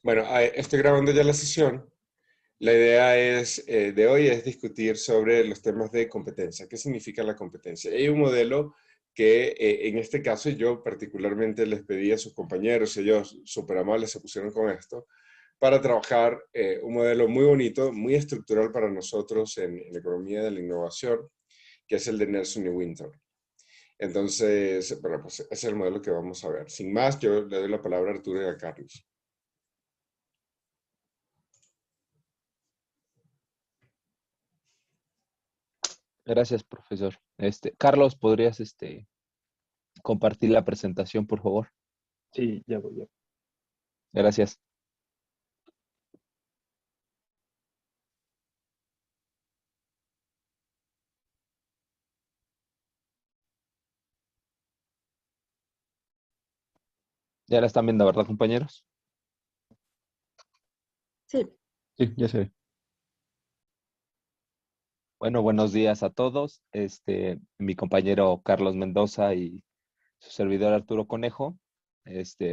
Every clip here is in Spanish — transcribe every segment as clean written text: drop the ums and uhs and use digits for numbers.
Bueno, estoy grabando ya la sesión. La idea de hoy es discutir sobre los temas de competencia. ¿Qué significa la competencia? Hay un modelo que en este caso yo particularmente les pedí a sus compañeros, ellos súper amables se pusieron con esto, para trabajar un modelo muy bonito, muy estructural para nosotros en la economía de la innovación, que es el de Nelson y Winter. Entonces, bueno, pues ese es el modelo que vamos a ver. Sin más, yo le doy la palabra a Arturo y a Carlos. Gracias, profesor. Carlos, ¿podrías compartir la presentación, por favor? Sí, ya voy, ya. Gracias. Ya la están viendo, ¿verdad, compañeros? Sí, Sí, ya se ve. Bueno, buenos días a todos. Mi compañero Carlos Mendoza y su servidor Arturo Conejo,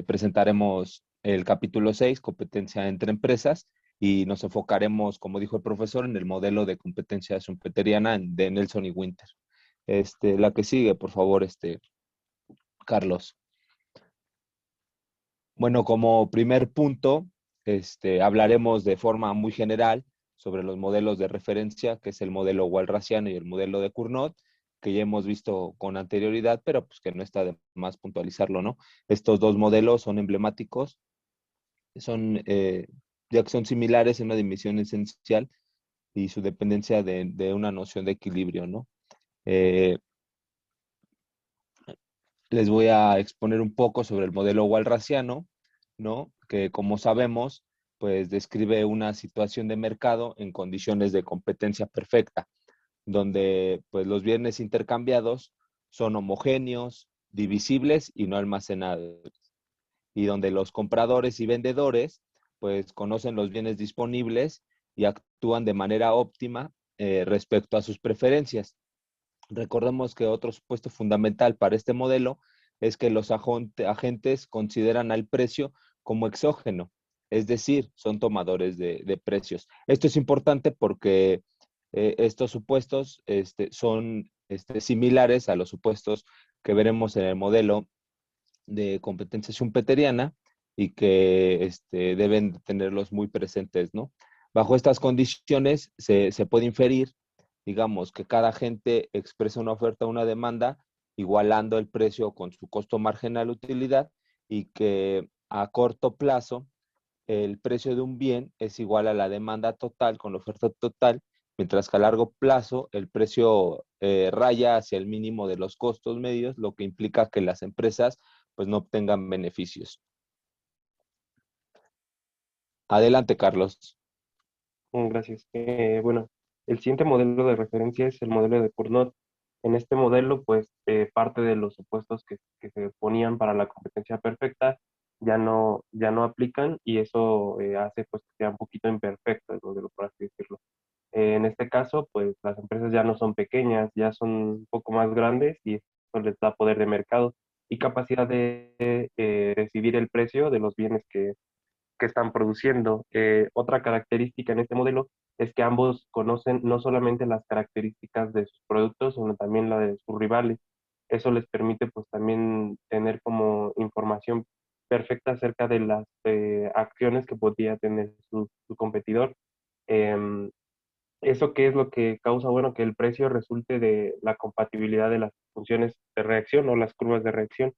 presentaremos el capítulo 6, competencia entre empresas, y nos enfocaremos, como dijo el profesor, en el modelo de competencia schumpeteriana de Nelson y Winter. La que sigue, por favor, Carlos. Bueno, como primer punto, hablaremos de forma muy general sobre los modelos de referencia, que es el modelo walrasiano y el modelo de Cournot, que ya hemos visto con anterioridad, pero pues que no está de más puntualizarlo, ¿no? Estos dos modelos son emblemáticos, ya que son similares en una dimensión esencial y su dependencia de una noción de equilibrio, ¿no? Eh, Les voy a exponer un poco sobre el modelo walrasiano, ¿no? Que como sabemos, pues describe una situación de mercado en condiciones de competencia perfecta, donde pues los bienes intercambiados son homogéneos, divisibles y no almacenables, y donde los compradores y vendedores pues conocen los bienes disponibles y actúan de manera óptima respecto a sus preferencias. Recordemos que otro supuesto fundamental para este modelo es que los agentes consideran al precio como exógeno, es decir, son tomadores de precios. Esto es importante porque estos supuestos son similares a los supuestos que veremos en el modelo de competencia schumpeteriana y que deben tenerlos muy presentes, ¿no? Bajo estas condiciones se puede inferir, digamos, que cada agente expresa una oferta o una demanda igualando el precio con su costo marginal utilidad, y que a corto plazo el precio de un bien es igual a la demanda total con la oferta total, mientras que a largo plazo el precio raya hacia el mínimo de los costos medios, lo que implica que las empresas pues no obtengan beneficios. Adelante, Carlos. Gracias. Bueno, el siguiente modelo de referencia es el modelo de Cournot. En este modelo, pues, parte de los supuestos que se ponían para la competencia perfecta ya no aplican, y eso hace pues que sea un poquito imperfecto el modelo, por así decirlo. En este caso, pues las empresas ya no son pequeñas, ya son un poco más grandes, y eso les da poder de mercado y capacidad de recibir el precio de los bienes que están produciendo. Otra característica en este modelo es que ambos conocen no solamente las características de sus productos, sino también la de sus rivales. Eso les permite pues también tener como información perfecta acerca de las acciones que podría tener su competidor. Em, ¿Eso qué es lo que causa? Bueno, que el precio resulte de la compatibilidad de las funciones de reacción o las curvas de reacción.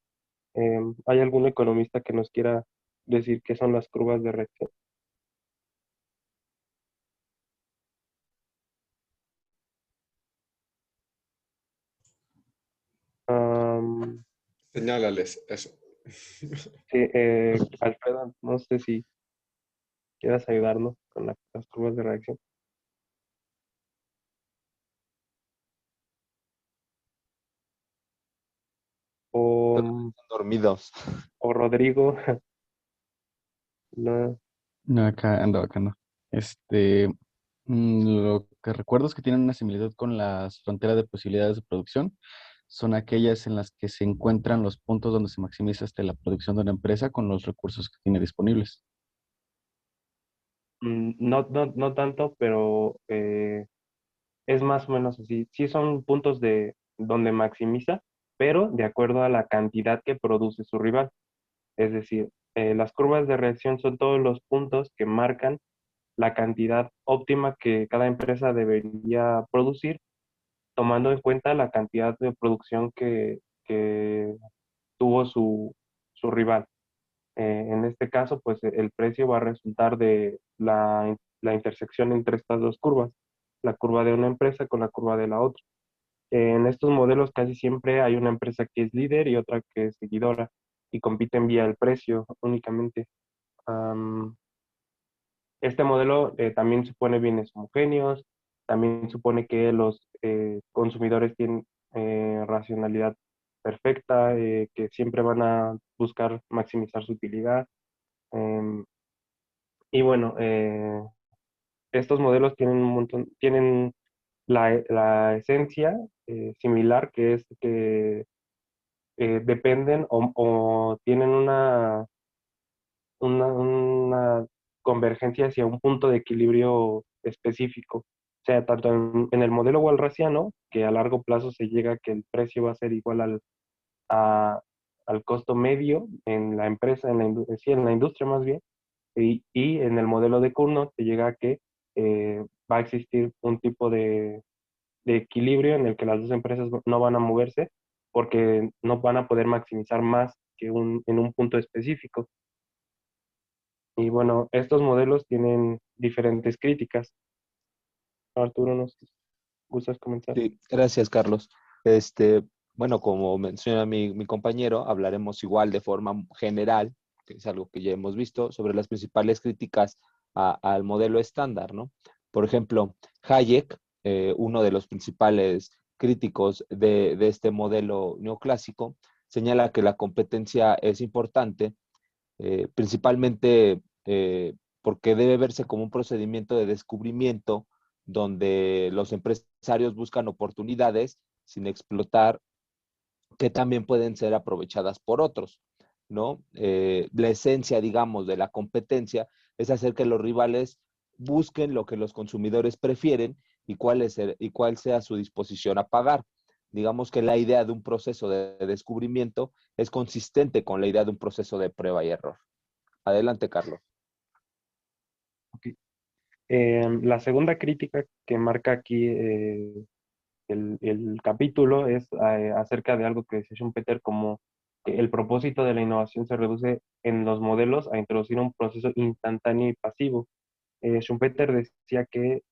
¿Hay algún economista que nos quiera decir qué son las curvas de reacción? Am, Señálales eso. sí, Alfredo, no sé si quieras ayudarnos con las curvas de reacción. O, Están dormidos. o Rodrigo, no. No, acá no. Este, lo que recuerdo es que tienen una similitud con las fronteras de posibilidades de producción. Son aquellas en las que se encuentran los puntos donde se maximiza la producción de una empresa con los recursos que tiene disponibles. No tanto, pero es más o menos así. Sí son puntos de donde maximiza, pero de acuerdo a la cantidad que produce su rival. Es decir, las curvas de reacción son todos los puntos que marcan la cantidad óptima que cada empresa debería producir, tomando en cuenta la cantidad de producción que tuvo su rival. En este caso, pues el precio va a resultar de la intersección entre estas dos curvas, la curva de una empresa con la curva de la otra. En estos modelos casi siempre hay una empresa que es líder y otra que es seguidora y compiten vía el precio únicamente. Am, este modelo también supone bienes homogéneos, también supone que los consumidores tienen racionalidad perfecta, que siempre van a buscar maximizar su utilidad. em, y bueno, estos modelos tienen un montón, tienen la esencia similar, que es que dependen o tienen una convergencia hacia un punto de equilibrio específico. O sea, tanto en el modelo walrasiano, que a largo plazo se llega a que el precio va a ser igual a- al costo medio en la empresa, sí, en la industria más bien, y en el modelo de Cournot se llega a que va a existir un tipo de equilibrio en el que las dos empresas no van a moverse porque no van a poder maximizar más que en un punto específico. Y bueno, estos modelos tienen diferentes críticas. Arturo, ¿nos gustas comenzar? Sí, gracias, Carlos. Este, bueno, como menciona mi compañero, hablaremos igual de forma general, que es algo que ya hemos visto, sobre las principales críticas al modelo estándar, ¿no? Por ejemplo, Hayek, uno de los principales críticos de este modelo neoclásico, señala que la competencia es importante, principalmente porque debe verse como un procedimiento de descubrimiento donde los empresarios buscan oportunidades sin explotar que también pueden ser aprovechadas por otros, ¿no? La esencia, digamos, de la competencia es hacer que los rivales busquen lo que los consumidores prefieren y cuál sea su disposición a pagar. Digamos que la idea de un proceso de descubrimiento es consistente con la idea de un proceso de prueba y error. Adelante, Carlos. Ok. La segunda crítica que marca aquí el capítulo es acerca de algo que decía Schumpeter como que el propósito de la innovación se reduce en los modelos a introducir un proceso instantáneo y pasivo. Schumpeter decía que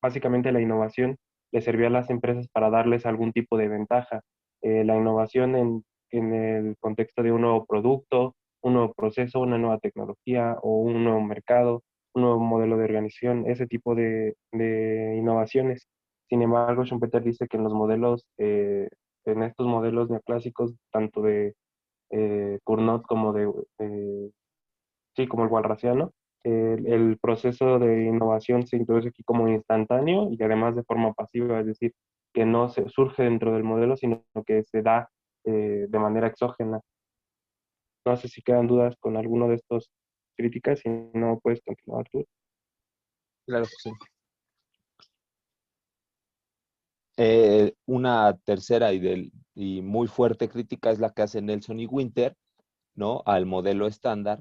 básicamente la innovación le servía a las empresas para darles algún tipo de ventaja. La innovación en el contexto de un nuevo producto, un nuevo proceso, una nueva tecnología o un nuevo mercado, un nuevo modelo de organización, ese tipo de innovaciones. Sin embargo, Schumpeter dice que en estos modelos neoclásicos, tanto de Cournot como sí, como el walrasiano, el proceso de innovación se introduce aquí como instantáneo y además de forma pasiva, es decir, que no se surge dentro del modelo, sino que se da de manera exógena. No sé si quedan dudas con alguno de estos críticas, si no puedes continuar tú. Claro que sí. Una tercera y muy fuerte crítica es la que hace Nelson y Winter, ¿no? Al modelo estándar,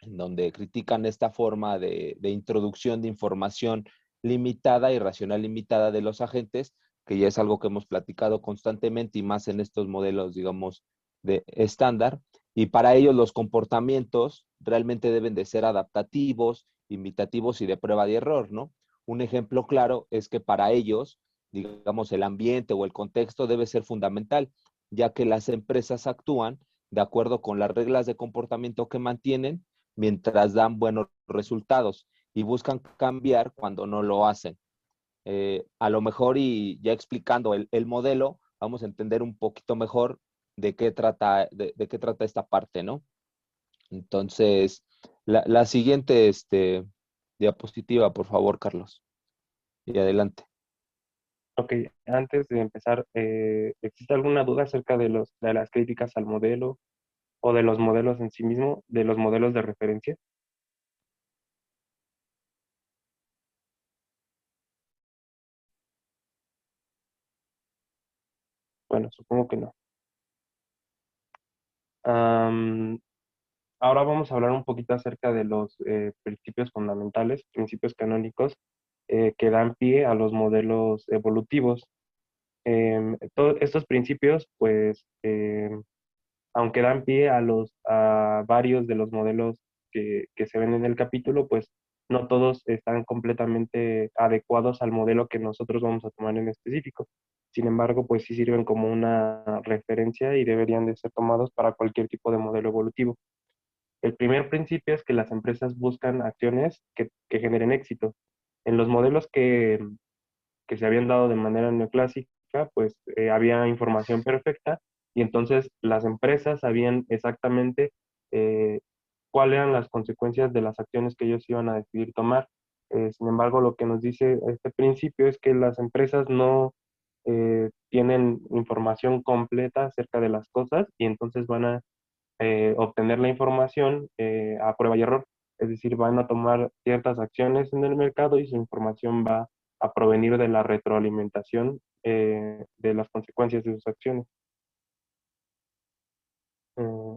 en donde critican esta forma de introducción de información limitada y racional limitada de los agentes, que ya es algo que hemos platicado constantemente y más en estos modelos, digamos, de estándar. Y para ellos los comportamientos realmente deben de ser adaptativos, imitativos y de prueba de error, ¿no? Un ejemplo claro es que para ellos, digamos, el ambiente o el contexto debe ser fundamental, ya que las empresas actúan de acuerdo con las reglas de comportamiento que mantienen mientras dan buenos resultados y buscan cambiar cuando no lo hacen. A lo mejor y ya explicando el modelo, vamos a entender un poquito mejor de qué trata esta parte, ¿no? Entonces, la siguiente diapositiva, por favor, Carlos. Y adelante. Ok, antes de empezar, ¿existe alguna duda acerca de las críticas al modelo o de los modelos en sí mismo, de los modelos de referencia? bueno, supongo que no. Ahora vamos a hablar un poquito acerca de los principios fundamentales, principios canónicos que dan pie a los modelos evolutivos. Todos estos principios, pues, aunque dan pie a varios de los modelos que se ven en el capítulo, pues no todos están completamente adecuados al modelo que nosotros vamos a tomar en específico. Sin embargo, pues sí sirven como una referencia y deberían de ser tomados para cualquier tipo de modelo evolutivo. El primer principio es que las empresas buscan acciones que generen éxito. En los modelos que se habían dado de manera neoclásica, pues había información perfecta y entonces las empresas sabían exactamente eh, cuáles eran las consecuencias de las acciones que ellos iban a decidir tomar. Sin embargo, lo que nos dice este principio es que las empresas no tienen información completa acerca de las cosas y entonces van a obtener la información a prueba y error. Es decir, van a tomar ciertas acciones en el mercado y su información va a provenir de la retroalimentación de las consecuencias de sus acciones.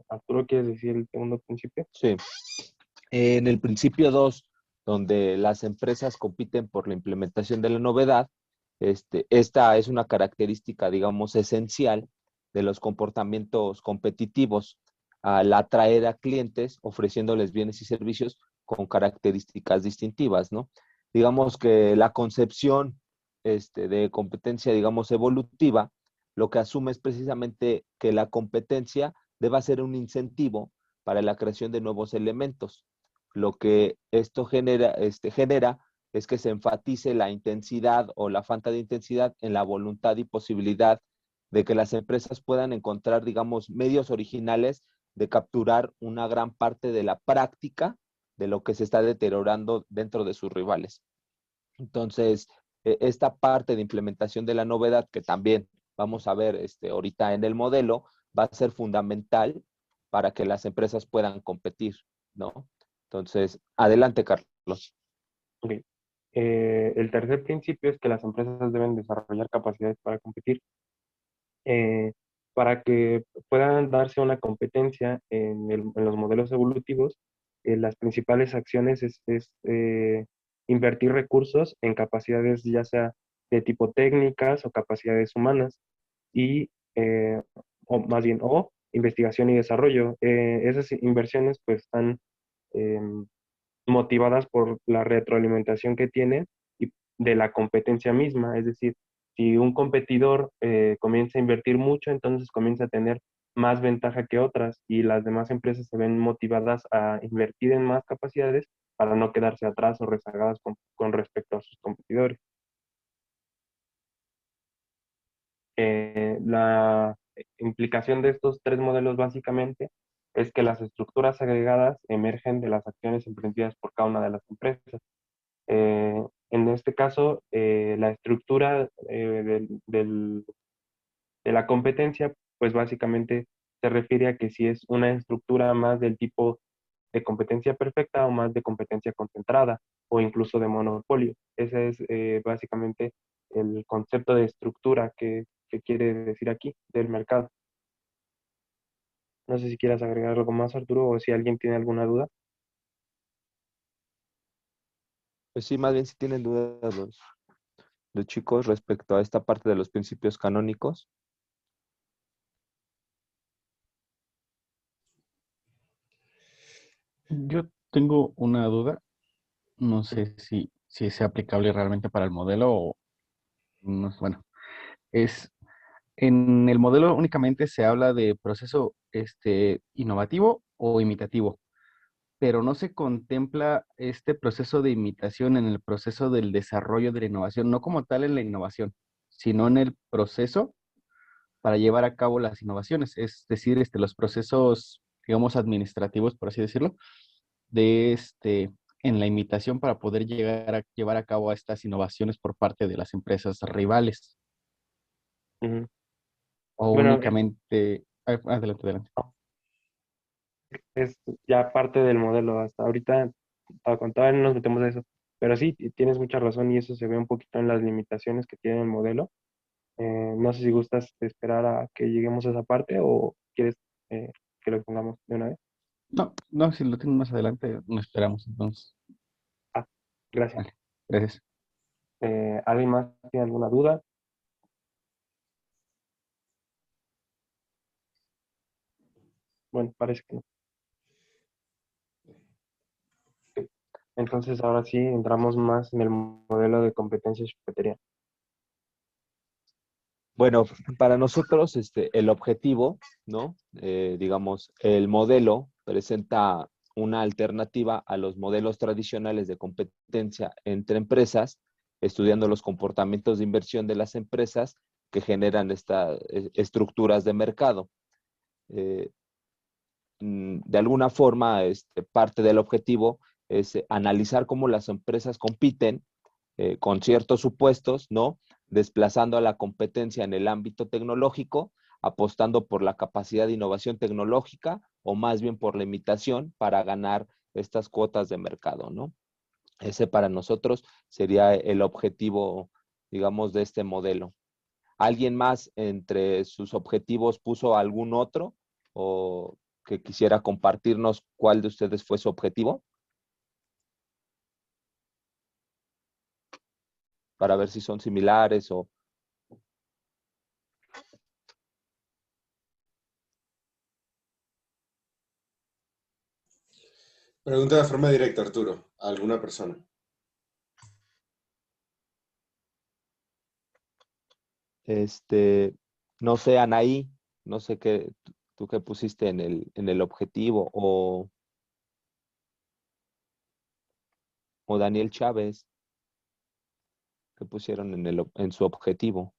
Arturo, ¿quieres decir el segundo principio? Sí. En el principio 2, donde las empresas compiten por la implementación de la novedad, esta es una característica, digamos, esencial de los comportamientos competitivos al atraer a clientes ofreciéndoles bienes y servicios con características distintivas, ¿no? Digamos que la concepción de competencia, digamos, evolutiva, lo que asume es precisamente que la competencia deba ser un incentivo para la creación de nuevos elementos. Lo que esto genera es que se enfatice la intensidad o la falta de intensidad en la voluntad y posibilidad de que las empresas puedan encontrar, digamos, medios originales de capturar una gran parte de la práctica de lo que se está deteriorando dentro de sus rivales. Entonces, esta parte de implementación de la novedad, que también vamos a ver ahorita en el modelo, va a ser fundamental para que las empresas puedan competir, ¿no? Entonces, adelante, Carlos. Ok. El tercer principio es que las empresas deben desarrollar capacidades para competir. Eh, para que puedan darse una competencia en los modelos evolutivos, las principales acciones es invertir recursos en capacidades ya sea de tipo técnicas o capacidades humanas y, o más bien, o investigación y desarrollo. Esas inversiones pues están em, motivadas por la retroalimentación que tiene y de la competencia misma. Es decir, si un competidor comienza a invertir mucho, entonces comienza a tener más ventaja que otras y las demás empresas se ven motivadas a invertir en más capacidades para no quedarse atrás o rezagadas con respecto a sus competidores. La implicación de estos tres modelos básicamente es que las estructuras agregadas emergen de las acciones emprendidas por cada una de las empresas. En este caso, la estructura de la competencia, pues básicamente se refiere a que si es una estructura más del tipo de competencia perfecta o más de competencia concentrada o incluso de monopolio. Ese es básicamente el concepto de estructura que quiere decir aquí del mercado. No sé si quieras agregar algo más, Arturo, o si alguien tiene alguna duda. Pues sí, más bien si tienen dudas los chicos respecto a esta parte de los principios canónicos. Yo tengo una duda, no sé si es aplicable realmente para el modelo o no, bueno, es en el modelo únicamente se habla de proceso innovativo o imitativo, pero no se contempla este proceso de imitación en el proceso del desarrollo de la innovación, no como tal en la innovación, sino en el proceso para llevar a cabo las innovaciones, es decir, los procesos, digamos, administrativos, por así decirlo, de en la imitación para poder llegar a llevar a cabo estas innovaciones por parte de las empresas rivales Ujú. o Bueno, únicamente, adelante, adelante. es ya parte del modelo. Hasta ahorita todavía no nos metemos a eso. Pero sí, tienes mucha razón y eso se ve un poquito en las limitaciones que tiene el modelo. No sé si gustas esperar a que lleguemos a esa parte o quieres que lo pongamos de una vez. No, no, si lo tienen más adelante, no esperamos entonces. Ah, gracias. Vale, gracias. ¿Alguien más tiene alguna duda? Bueno, parece que no. Entonces, ahora sí, entramos más en el modelo de competencia chupetería. Bueno, para nosotros el objetivo, ¿no? Digamos, el modelo presenta una alternativa a los modelos tradicionales de competencia entre empresas, estudiando los comportamientos de inversión de las empresas que generan estas estructuras de mercado. Eh, de alguna forma, parte del objetivo es analizar cómo las empresas compiten con ciertos supuestos, ¿no? Desplazando a la competencia en el ámbito tecnológico, apostando por la capacidad de innovación tecnológica o más bien por la imitación para ganar estas cuotas de mercado, ¿no? Ese para nosotros sería el objetivo, digamos, de este modelo. ¿Alguien más entre sus objetivos puso algún otro o que quisiera compartirnos cuál de ustedes fue su objetivo? Para ver si son similares o... Pregunta de forma directa, Arturo, a alguna persona. No sé, Anaí, no sé qué, tú qué pusiste en el objetivo o Daniel Chávez, qué pusieron en su objetivo.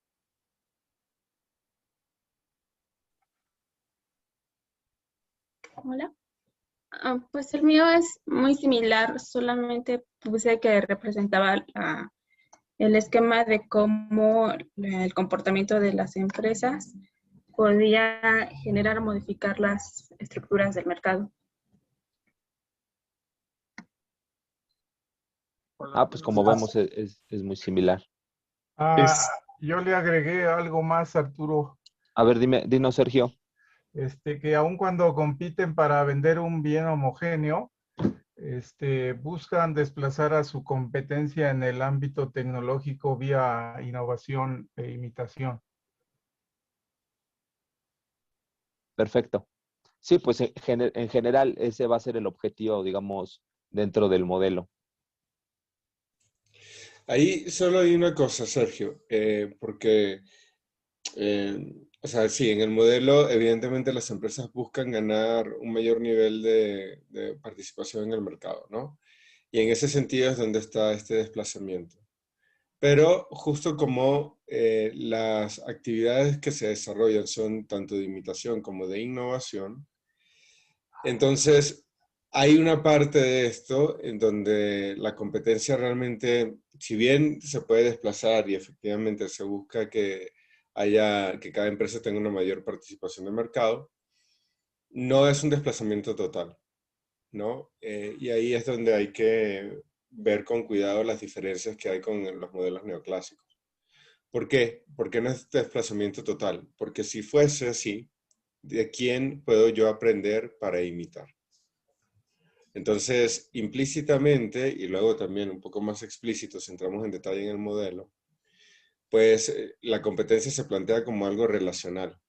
Hola. Pues el mío es muy similar, solamente puse que representaba el esquema de cómo el comportamiento de las empresas podía generar o modificar las estructuras del mercado. Ah, pues como vemos es muy similar. Ah, yo le agregué algo más, Arturo, A ver, dinos, Sergio. que aun cuando compiten para vender un bien homogéneo, buscan desplazar a su competencia en el ámbito tecnológico vía innovación e imitación. Perfecto. Sí, pues en general ese va a ser el objetivo, digamos, dentro del modelo. Ahí solo hay una cosa, Sergio, porque, o sea, sí, en el modelo evidentemente las empresas buscan ganar un mayor nivel de participación en el mercado, ¿no? Y en ese sentido es donde está este desplazamiento. Pero justo como las actividades que se desarrollan son tanto de imitación como de innovación, entonces hay una parte de esto en donde la competencia realmente, si bien se puede desplazar y efectivamente se busca que que cada empresa tenga una mayor participación de mercado, no es un desplazamiento total, ¿no? Y ahí es donde hay que ver con cuidado las diferencias que hay con los modelos neoclásicos. ¿Por qué? Porque no es desplazamiento total. Porque si fuese así, ¿de quién puedo yo aprender para imitar? Entonces, implícitamente, y luego también un poco más explícito, si entramos en detalle en el modelo, pues la competencia se plantea como algo relacional,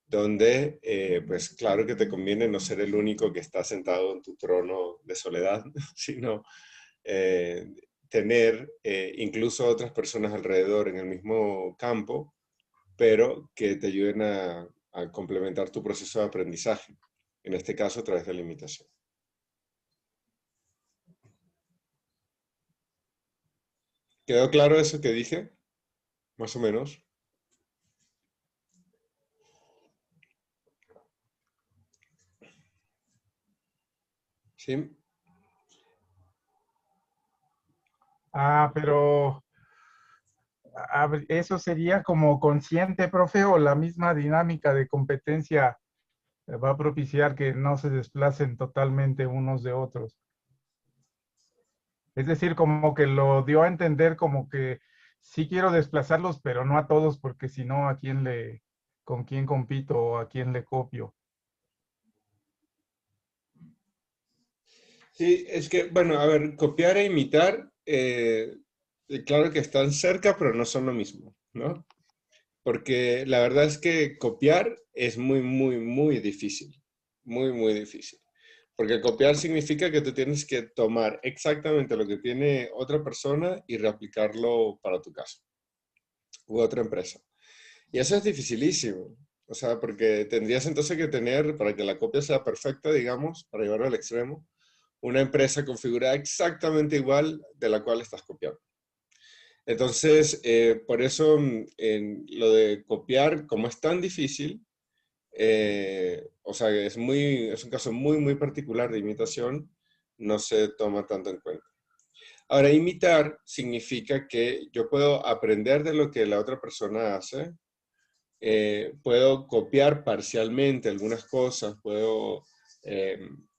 donde, pues claro que te conviene no ser el único que está sentado en tu trono de soledad, sino tener incluso otras personas alrededor en el mismo campo, pero que te ayuden a complementar tu proceso de aprendizaje, en este caso a través de la imitación. ¿Quedó claro eso que dije? Más o menos. ¿Sí? Pero eso sería como consciente, profe, o la misma dinámica de competencia va a propiciar que no se desplacen totalmente unos de otros. Es decir, como que lo dio a entender como que sí quiero desplazarlos, pero no a todos, porque si no, con quién compito o a quién le copio? Sí, es que, bueno, a ver, copiar e imitar, claro que están cerca, pero no son lo mismo, ¿no? Porque la verdad es que copiar es muy, muy, muy difícil. Muy, muy difícil. Porque copiar significa que tú tienes que tomar exactamente lo que tiene otra persona y reaplicarlo para tu caso u otra empresa. Y eso es dificilísimo. O sea, porque tendrías entonces que tener, para que la copia sea perfecta, digamos, para llevarlo al extremo, una empresa configurada exactamente igual de la cual estás copiando. Entonces, por eso en lo de copiar, como es tan difícil, o sea, es un caso muy, muy particular de imitación, no se toma tanto en cuenta. Ahora, imitar significa que yo puedo aprender de lo que la otra persona hace, puedo copiar parcialmente algunas cosas, puedo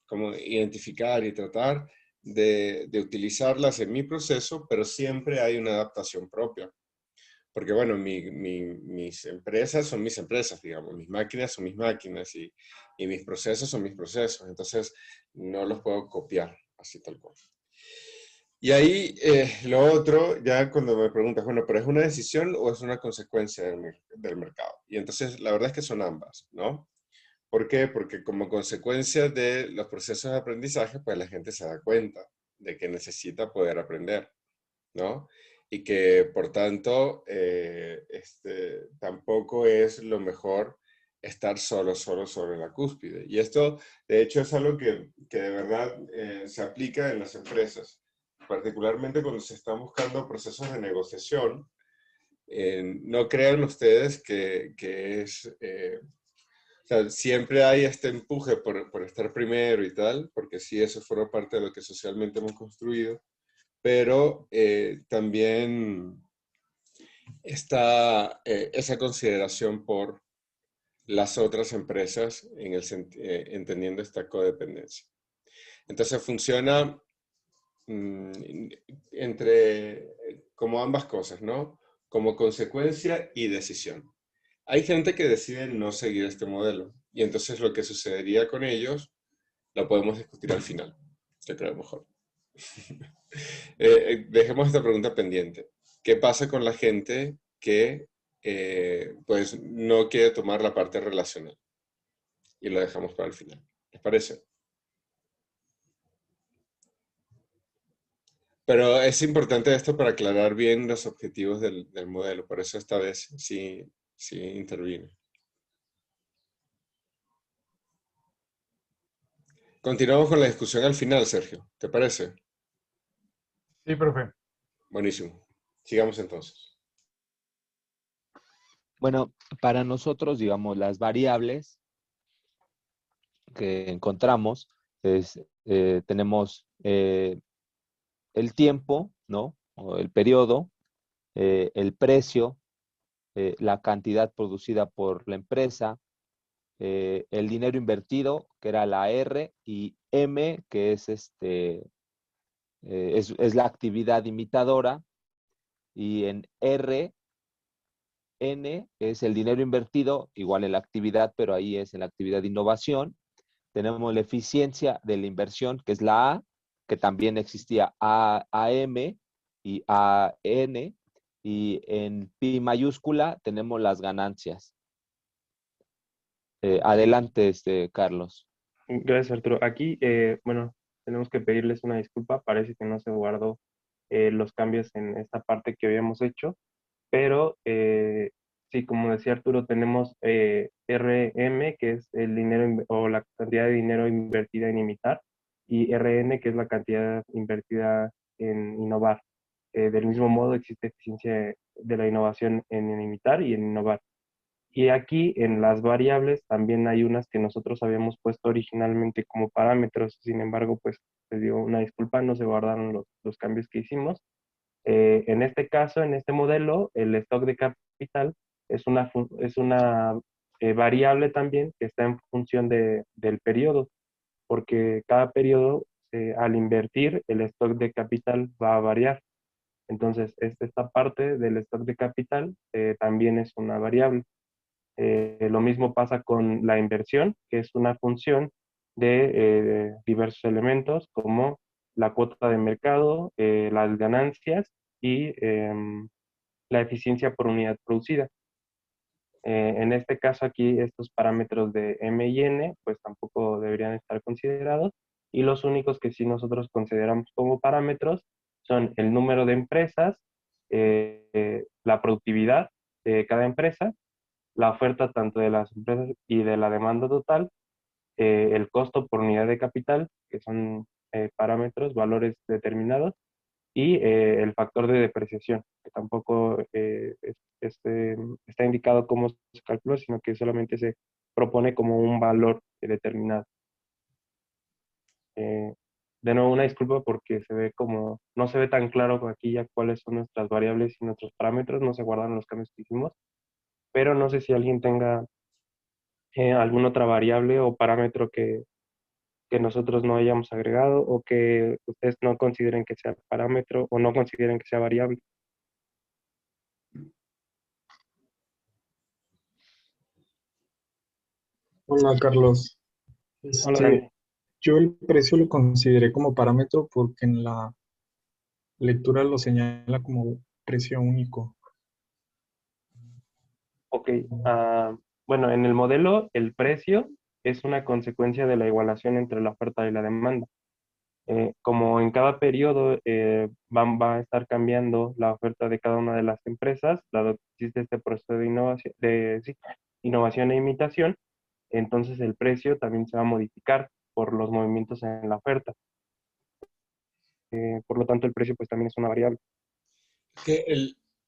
como identificar y tratar de utilizarlas en mi proceso, pero siempre hay una adaptación propia. Porque bueno, mis empresas son mis empresas, digamos, mis máquinas son mis máquinas y mis procesos son mis procesos. Entonces, no los puedo copiar así tal cual. Y ahí lo otro, ya cuando me preguntas, bueno, pero ¿es una decisión o es una consecuencia del mercado? Y entonces la verdad es que son ambas, ¿no? ¿Por qué? Porque como consecuencia de los procesos de aprendizaje, pues la gente se da cuenta de que necesita poder aprender, ¿no? Y que por tanto tampoco es lo mejor estar solo en la cúspide. Y esto, de hecho, es algo que de verdad se aplica en las empresas, particularmente cuando se están buscando procesos de negociación. No crean ustedes que es... o sea, siempre hay este empuje por estar primero y tal, porque sí, eso forma parte de lo que socialmente hemos construido, pero también está esa consideración por las otras empresas entendiendo esta codependencia. Entonces funciona mm, entre como ambas cosas, ¿no? Como consecuencia y decisión. Hay gente que decide no seguir este modelo y entonces lo que sucedería con ellos lo podemos discutir al final, yo creo mejor. Dejemos esta pregunta pendiente. ¿Qué pasa con la gente que pues no quiere tomar la parte relacional? Y lo dejamos para el final. ¿Les parece? Pero es importante esto para aclarar bien los objetivos del modelo. Por eso esta vez sí intervino. Continuamos con la discusión al final, Sergio. ¿Te parece? Sí, profe. Buenísimo. Sigamos entonces. Bueno, para nosotros, digamos, las variables que encontramos tenemos el tiempo, ¿no? O el periodo, el precio, la cantidad producida por la empresa, el dinero invertido, que era la R, y M, que es la actividad imitadora, y en R, N es el dinero invertido, igual en la actividad, pero ahí es en la actividad de innovación. Tenemos la eficiencia de la inversión, que es la A, que también existía AM y AN, y en Pi mayúscula tenemos las ganancias. Adelante, Carlos. Gracias, Arturo. Aquí, bueno, tenemos que pedirles una disculpa. Parece que no se guardó los cambios en esta parte que habíamos hecho, pero sí, como decía Arturo, tenemos RM, que es el dinero o la cantidad de dinero invertida en imitar, y RN, que es la cantidad invertida en innovar. Del mismo modo, existe eficiencia de la innovación en imitar y en innovar. Y aquí en las variables también hay unas que nosotros habíamos puesto originalmente como parámetros, sin embargo, pues les digo una disculpa, no se guardaron los cambios que hicimos. En este caso, en este modelo, el stock de capital es una variable también que está en función del periodo, porque cada periodo, al invertir, el stock de capital va a variar. Entonces, esta parte del stock de capital también es una variable. Lo mismo pasa con la inversión, que es una función de diversos elementos como la cuota de mercado, las ganancias y la eficiencia por unidad producida. En este caso aquí, estos parámetros de M y N, pues tampoco deberían estar considerados, y los únicos que sí nosotros consideramos como parámetros son el número de empresas, la productividad de cada empresa, la oferta tanto de las empresas y de la demanda total, el costo por unidad de capital, que son parámetros, valores determinados, y el factor de depreciación, que tampoco está indicado cómo se calcula, sino que solamente se propone como un valor determinado. De nuevo, una disculpa porque se ve como, no se ve tan claro aquí ya cuáles son nuestras variables y nuestros parámetros, no se guardan los cambios que hicimos, pero no sé si alguien tenga alguna otra variable o parámetro que nosotros no hayamos agregado o que ustedes no consideren que sea parámetro o no consideren que sea variable. Hola Carlos. Hola, Dani. Yo el precio lo consideré como parámetro porque en la lectura lo señala como precio único. Ok. Bueno, en el modelo el precio es una consecuencia de la igualación entre la oferta y la demanda. Como en cada periodo va a estar cambiando la oferta de cada una de las empresas, dado que existe este proceso de innovación, innovación e imitación, entonces el precio también se va a modificar por los movimientos en la oferta. Por lo tanto, el precio pues también es una variable. Que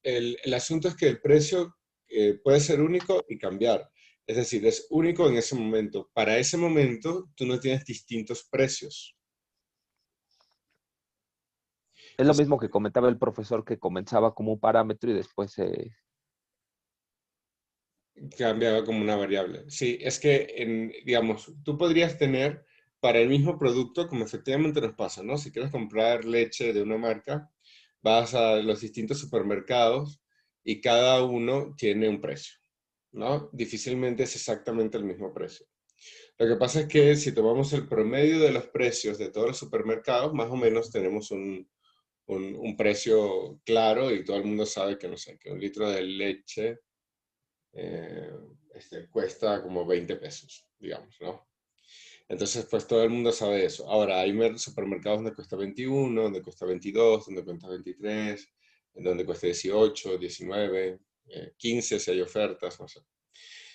el asunto es que el precio puede ser único y cambiar. Es decir, es único en ese momento. Para ese momento, tú no tienes distintos precios. Es lo mismo que comentaba el profesor, que comenzaba como un parámetro y después se... Cambiaba como una variable. Sí, es que, digamos, tú podrías tener para el mismo producto, como efectivamente nos pasa, ¿no? Si quieres comprar leche de una marca, vas a los distintos supermercados y cada uno tiene un precio, ¿no? Difícilmente es exactamente el mismo precio. Lo que pasa es que si tomamos el promedio de los precios de todos los supermercados, más o menos tenemos un precio claro y todo el mundo sabe que, no sé, que un litro de leche cuesta como 20 pesos, digamos, ¿no? Entonces, pues todo el mundo sabe eso. Ahora, hay supermercados donde cuesta 21, donde cuesta 22, donde cuesta 23, donde cuesta 18, 19, 15 si hay ofertas, no sé.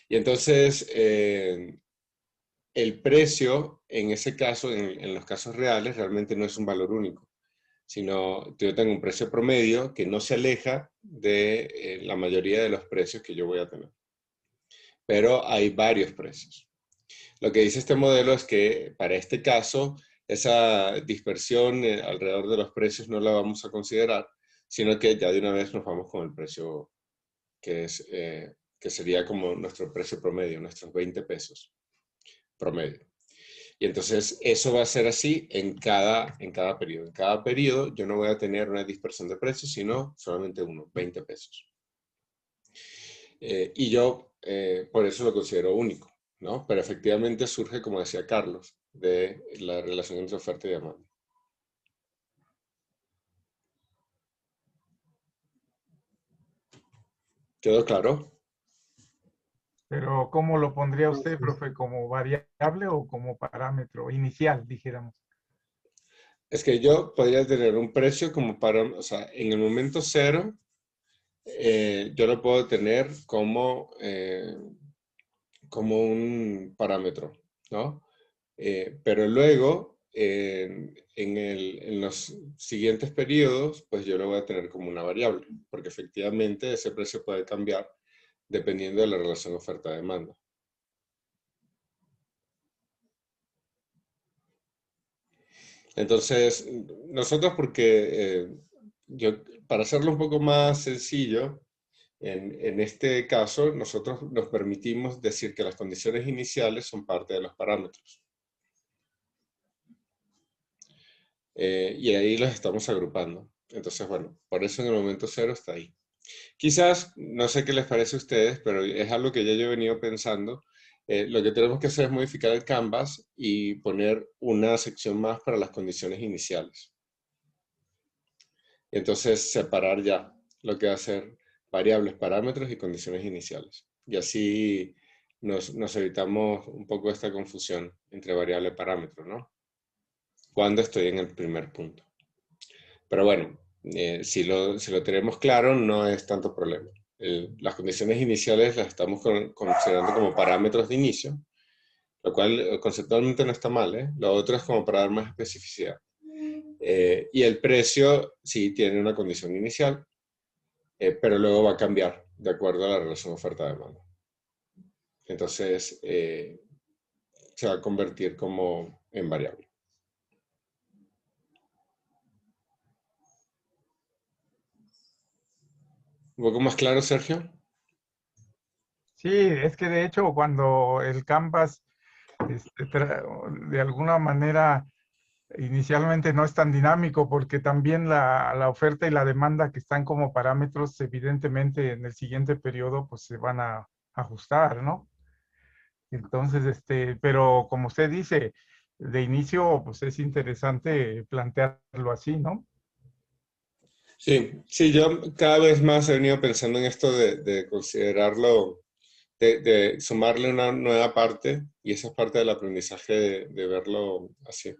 Y entonces, el precio, en ese caso, en los casos reales, realmente no es un valor único, sino yo tengo un precio promedio que no se aleja de la mayoría de los precios que yo voy a tener. Pero hay varios precios. Lo que dice este modelo es que para este caso, esa dispersión alrededor de los precios no la vamos a considerar, sino que ya de una vez nos vamos con el precio que sería como nuestro precio promedio, nuestros 20 pesos promedio. Y entonces eso va a ser así en cada periodo. En cada periodo yo no voy a tener una dispersión de precios, sino solamente uno, 20 pesos. Y yo por eso lo considero único, ¿no? Pero efectivamente surge, como decía Carlos, de la relación entre oferta y demanda. ¿Quedó claro? Pero ¿cómo lo pondría usted, profe? ¿Como variable o como parámetro inicial, dijéramos? Es que yo podría tener un precio como para, o sea, en el momento cero, yo lo puedo tener como un parámetro, ¿no? Pero luego, en los siguientes periodos, pues yo lo voy a tener como una variable, porque efectivamente ese precio puede cambiar dependiendo de la relación oferta-demanda. Entonces, nosotros porque para hacerlo un poco más sencillo, en este caso, nosotros nos permitimos decir que las condiciones iniciales son parte de los parámetros. Y ahí los estamos agrupando. Entonces, bueno, por eso en el momento cero está ahí. Quizás, no sé qué les parece a ustedes, pero es algo que ya yo he venido pensando. Lo que tenemos que hacer es modificar el canvas y poner una sección más para las condiciones iniciales. Entonces, separar ya lo que va a ser variables, parámetros y condiciones iniciales. Y así nos evitamos un poco esta confusión entre variable y parámetro, ¿no? Cuando estoy en el primer punto. Pero bueno, si lo tenemos claro, no es tanto problema. Las condiciones iniciales las estamos considerando como parámetros de inicio, lo cual conceptualmente no está mal, ¿eh? Lo otro es como para dar más especificidad. Y el precio sí tiene una condición inicial, pero luego va a cambiar de acuerdo a la relación oferta-demanda. Entonces, se va a convertir como en variable. ¿Un poco más claro, Sergio? Sí, es que de hecho cuando el Canvas de alguna manera inicialmente no es tan dinámico porque también la oferta y la demanda que están como parámetros evidentemente en el siguiente periodo pues se van a ajustar, ¿no? Entonces, pero como usted dice, de inicio pues es interesante plantearlo así, ¿no? Sí, sí, yo cada vez más he venido pensando en esto de considerarlo, de sumarle una nueva parte, y esa es parte del aprendizaje de verlo así.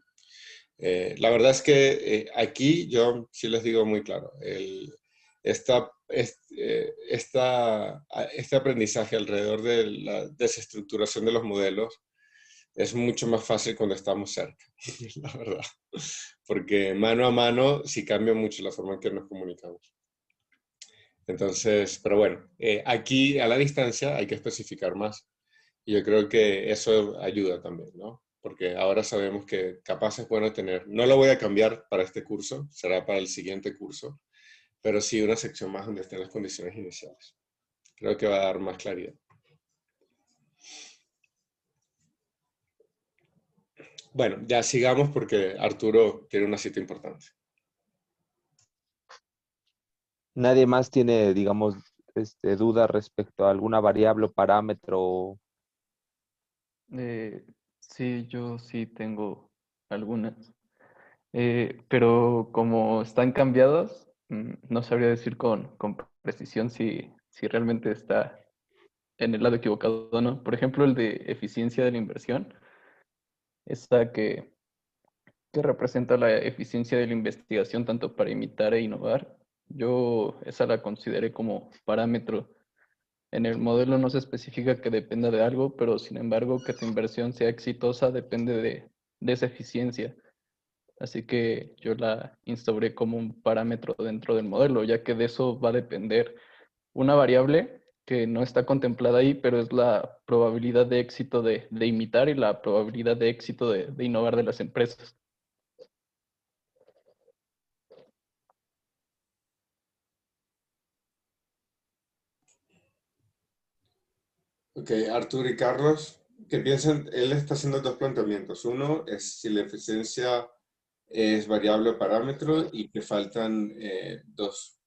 La verdad es que aquí yo sí les digo muy claro, este aprendizaje alrededor de la desestructuración de los modelos es mucho más fácil cuando estamos cerca, la verdad. Porque mano a mano sí cambia mucho la forma en que nos comunicamos. Entonces, pero bueno, aquí a la distancia hay que especificar más. Y yo creo que eso ayuda también, ¿no? Porque ahora sabemos que capaz es bueno tener, no lo voy a cambiar para este curso, será para el siguiente curso, pero sí una sección más donde estén las condiciones iniciales. Creo que va a dar más claridad. Bueno, ya sigamos porque Arturo tiene una cita importante. ¿Nadie más tiene, digamos, duda respecto a alguna variable o parámetro? Eh, sí, yo sí tengo algunas. Pero como están cambiadas, no sabría decir con precisión si realmente está en el lado equivocado o no. Por ejemplo, el de eficiencia de la inversión, esta que representa la eficiencia de la investigación tanto para imitar e innovar. Yo esa la consideré como parámetro. En el modelo no se especifica que dependa de algo, pero sin embargo que tu inversión sea exitosa depende de esa eficiencia. Así que yo la instauré como un parámetro dentro del modelo, ya que de eso va a depender una variable que no está contemplada ahí, pero es la probabilidad de éxito de imitar y la probabilidad de éxito de innovar de las empresas. Ok, Arturo y Carlos, que piensen, él está haciendo dos planteamientos. Uno es si la eficiencia es variable o parámetro y que faltan dos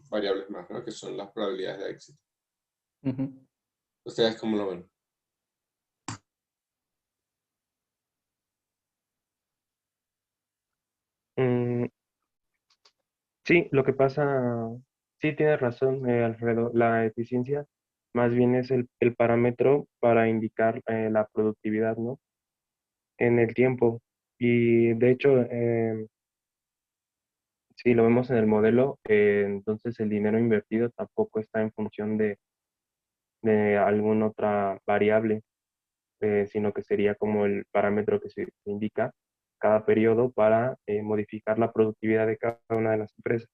variables más, ¿no? Que son las probabilidades de éxito. Ujú. ¿Ustedes cómo lo ven? Mm, sí, lo que pasa, sí tienes razón, Alfredo, la eficiencia más bien es el parámetro para indicar la productividad, ¿no? En el tiempo. Y de hecho, si lo vemos en el modelo, entonces el dinero invertido tampoco está en función de alguna otra variable, sino que sería como el parámetro que se indica cada periodo para modificar la productividad de cada una de las empresas.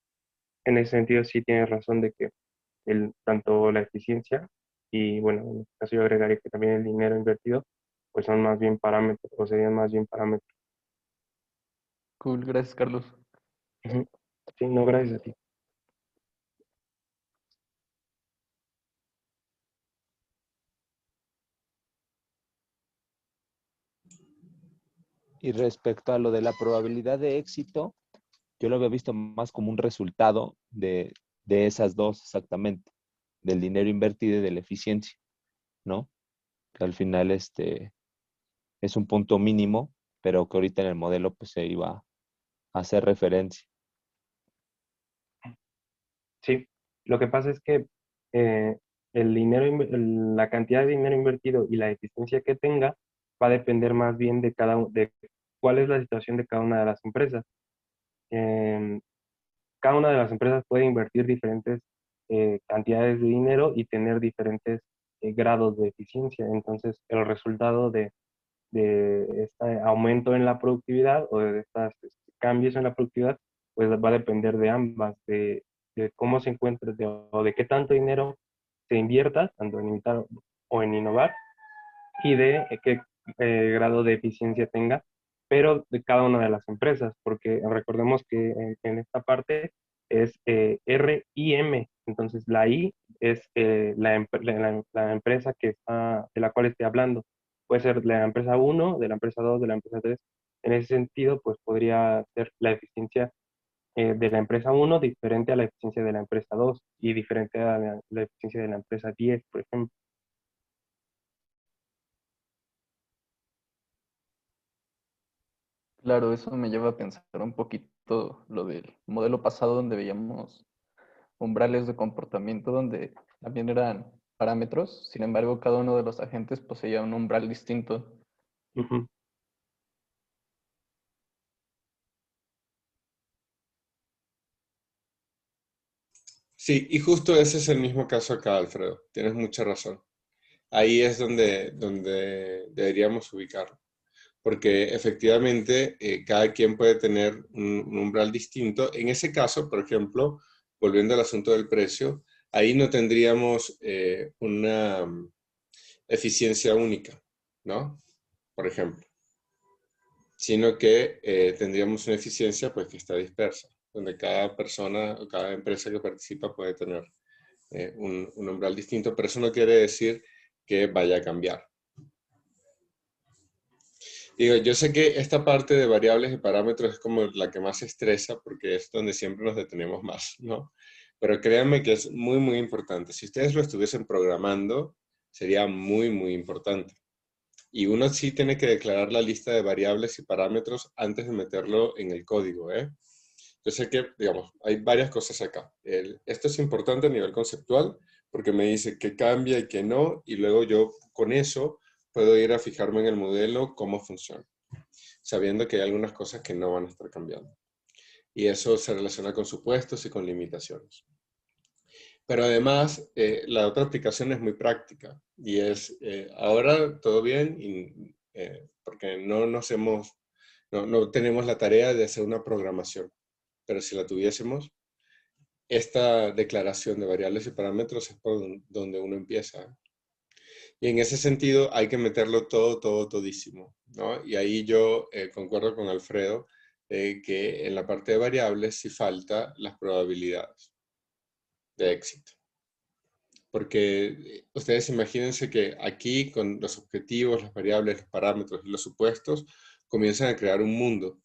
En ese sentido, sí tienes razón de que tanto la eficiencia y, bueno, en este caso yo agregaría que también el dinero invertido, pues son más bien parámetros, o serían más bien parámetros. Cool, gracias, Carlos. Ujú. Sí, no, gracias a ti. Y respecto a lo de la probabilidad de éxito, Yo lo había visto más como un resultado de esas dos exactamente, del dinero invertido y de la eficiencia, ¿no? Que al final es un punto mínimo, pero que ahorita en el modelo pues se iba a hacer referencia. Sí, lo que pasa es que eh, la cantidad de dinero invertido y la eficiencia que tenga va a depender más bien de cuál es la situación de cada una de las empresas. Em, Cada una de las empresas puede invertir diferentes cantidades de dinero y tener diferentes grados de eficiencia. Entonces, el resultado de este aumento en la productividad o de estos cambios en la productividad, pues va a depender de ambas, de cómo se encuentre o de qué tanto dinero se invierta, tanto en imitar o en innovar, y de qué grado de eficiencia tenga, pero de cada una de las empresas, porque recordemos que en esta parte es RIM, entonces la I es la empresa de la cual estoy hablando. Puede ser de la empresa uno, de la empresa 2, de la empresa 3. En ese sentido, pues podría ser la eficiencia de la empresa uno diferente a la eficiencia de la empresa 2 y diferente a la eficiencia de la empresa 10, por ejemplo. Claro, eso me lleva a pensar un poquito lo del modelo pasado donde veíamos umbrales de comportamiento donde también eran parámetros, sin embargo cada uno de los agentes poseía un umbral distinto. Ujú. Sí, y justo ese es el mismo caso acá, Alfredo. Tienes mucha razón. Ahí es donde deberíamos ubicarlo. Porque efectivamente cada quien puede tener un umbral distinto. En ese caso, por ejemplo, volviendo al asunto del precio, ahí no tendríamos una eficiencia única, ¿no? Por ejemplo, sino que tendríamos una eficiencia pues que está dispersa, donde cada persona o cada empresa que participa puede tener un umbral distinto, pero eso no quiere decir que vaya a cambiar. Digo, yo sé que esta parte de variables y parámetros es como la que más estresa porque es donde siempre nos detenemos más, ¿no? Pero créanme que es muy, muy importante. Si ustedes lo estuviesen programando, sería muy, muy importante. Y uno sí tiene que declarar la lista de variables y parámetros antes de meterlo en el código, ¿eh? Yo sé que, digamos, hay varias cosas acá. Esto es importante a nivel conceptual porque me dice qué cambia y qué no, y luego yo con eso puedo ir a fijarme en el modelo cómo funciona, sabiendo que hay algunas cosas que no van a estar cambiando. Y eso se relaciona con supuestos y con limitaciones. Pero además, la otra aplicación es muy práctica y es, ahora todo bien, porque no tenemos la tarea de hacer una programación, pero si la tuviésemos, esta declaración de variables y parámetros es por donde uno empieza. Y en ese sentido hay que meterlo todo, todo, todísimo, ¿no? Y ahí yo concuerdo con Alfredo que en la parte de variables sí falta las probabilidades de éxito. Porque ustedes imagínense que aquí con los objetivos, las variables, los parámetros y los supuestos comienzan a crear un mundo.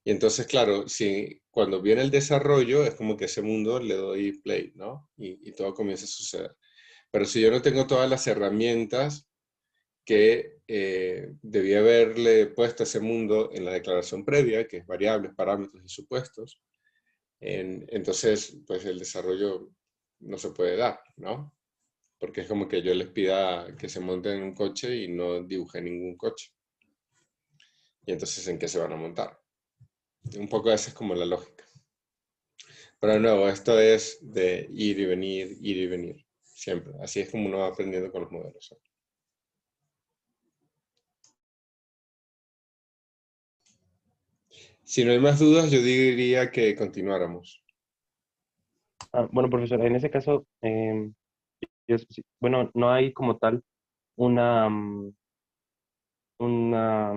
Y entonces, claro, si cuando viene el desarrollo es como que ese mundo le doy play, ¿no? Y todo comienza a suceder. Pero si yo no tengo todas las herramientas que debía haberle puesto a ese mundo en la declaración previa, que es variables, parámetros y supuestos, entonces pues el desarrollo no se puede dar, ¿no? Porque es como que yo les pida que se monten en un coche y no dibuje ningún coche. Y entonces, ¿en qué se van a montar? Un poco esa es como la lógica. Pero de nuevo, esto es de ir y venir, siempre. Así es como uno va aprendiendo con los modelos, ¿eh? Si no hay más dudas, yo diría que continuáramos. Bueno, profesor, en ese caso, bueno, no hay como tal una, una,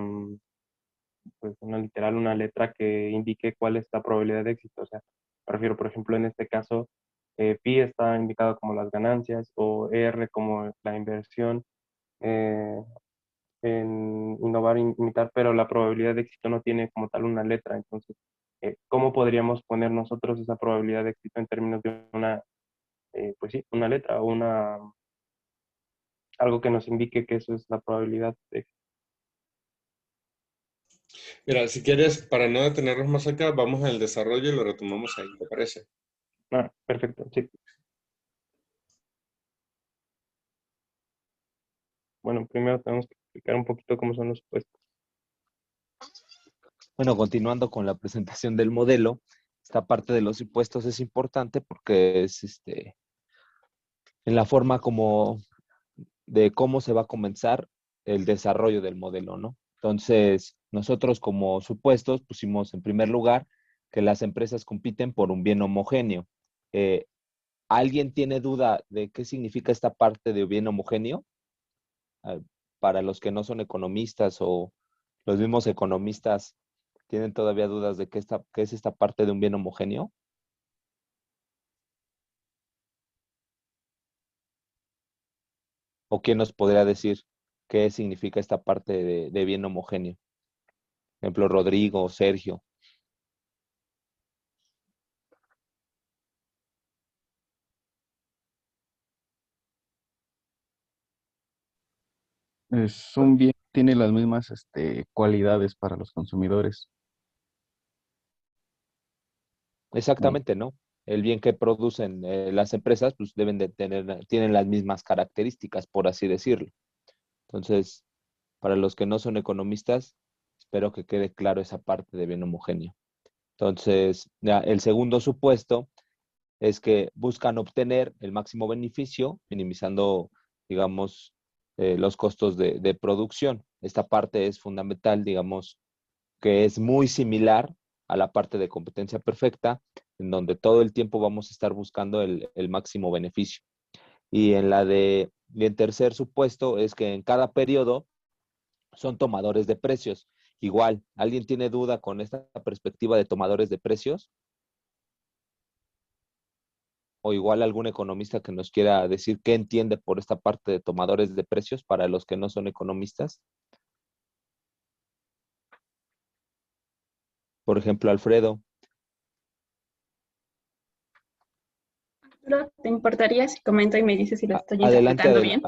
pues una literal, una letra que indique cuál es la probabilidad de éxito. O sea, me refiero, por ejemplo, en este caso, pi está indicado como las ganancias o R como la inversión eh, en innovar, imitar, pero la probabilidad de éxito no tiene como tal una letra. Entonces, ¿cómo podríamos poner nosotros esa probabilidad de éxito en términos de una, pues sí, una letra o algo que nos indique que eso es la probabilidad de éxito? Mira, si quieres, para no detenernos más acá, vamos al desarrollo y lo retomamos ahí, ¿te parece? Ah, perfecto, sí. Bueno, primero tenemos que explicar un poquito cómo son los supuestos. Bueno, continuando con la presentación del modelo, esta parte de los supuestos es importante porque es en la forma como de cómo se va a comenzar el desarrollo del modelo, ¿no? Entonces, nosotros como supuestos pusimos en primer lugar que las empresas compiten por un bien homogéneo. Eh, ¿Alguien tiene duda de qué significa esta parte de bien homogéneo? Ah, para los que no son economistas o los mismos economistas tienen todavía dudas de qué es esta parte de un bien homogéneo. ¿O quién nos podría decir qué significa esta parte de bien homogéneo? Por ejemplo, Rodrigo, Sergio. Es un bien que tiene las mismas cualidades para los consumidores. Como, Exactamente, ¿no? El bien que producen las empresas, pues tienen las mismas características, por así decirlo. Entonces, para los que no son economistas, espero que quede claro esa parte de bien homogéneo. Entonces, ya, el segundo supuesto es que buscan obtener el máximo beneficio, minimizando, digamos, los costos de producción. Esta parte es fundamental, digamos, que es muy similar a la parte de competencia perfecta, en donde todo el tiempo vamos a estar buscando el máximo beneficio. Y el tercer supuesto es que en cada periodo son tomadores de precios. Igual, ¿alguien tiene duda con esta perspectiva de tomadores de precios? O igual algún economista que nos quiera decir qué entiende por esta parte de tomadores de precios para los que no son economistas. Por ejemplo, Alfredo. Pero, ¿te importaría si comento y me dices si lo estoy Adelante, interpretando bien?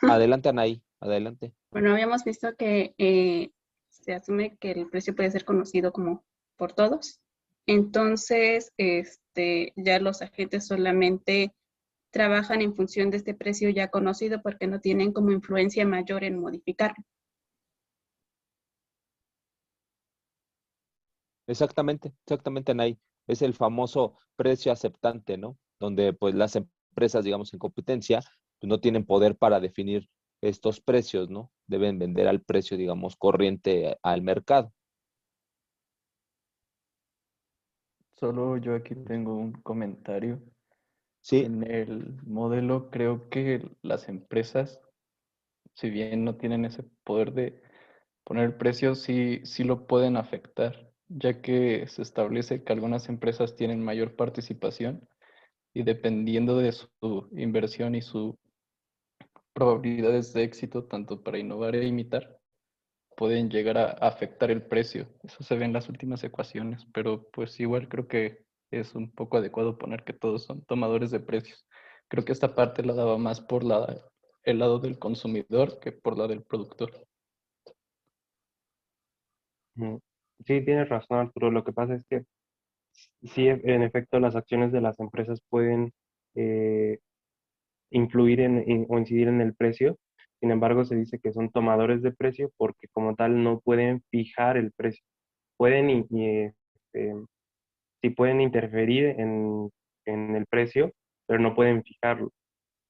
adelante, Anaí, adelante. Bueno, habíamos visto que se asume que el precio puede ser conocido como por todos. Entonces, ya los agentes solamente trabajan en función de este precio ya conocido porque no tienen como influencia mayor en modificarlo. Exactamente, Anaí. Es el famoso precio aceptante, ¿no? Donde pues las empresas, digamos, en competencia, pues, no tienen poder para definir estos precios, ¿no? Deben vender al precio, digamos, corriente al mercado. Solo yo aquí tengo un comentario. Sí, En el modelo creo que las empresas, si bien no tienen ese poder de poner el precio, sí lo pueden afectar, ya que se establece que algunas empresas tienen mayor participación y dependiendo de su inversión y sus probabilidades de éxito, tanto para innovar e imitar, pueden llegar a afectar el precio. Eso se ve en las últimas ecuaciones, pero pues igual creo que es un poco adecuado poner que todos son tomadores de precios. Creo que esta parte la daba más por el lado del consumidor que por la del productor. Mm, sí, tienes razón, Arturo. Lo que pasa es que sí, en efecto, las acciones de las empresas pueden eh, influir o incidir en el precio. Sin embargo, se dice que son tomadores de precio porque como tal no pueden fijar el precio. Pueden, sí pueden interferir en el precio, pero no pueden fijarlo.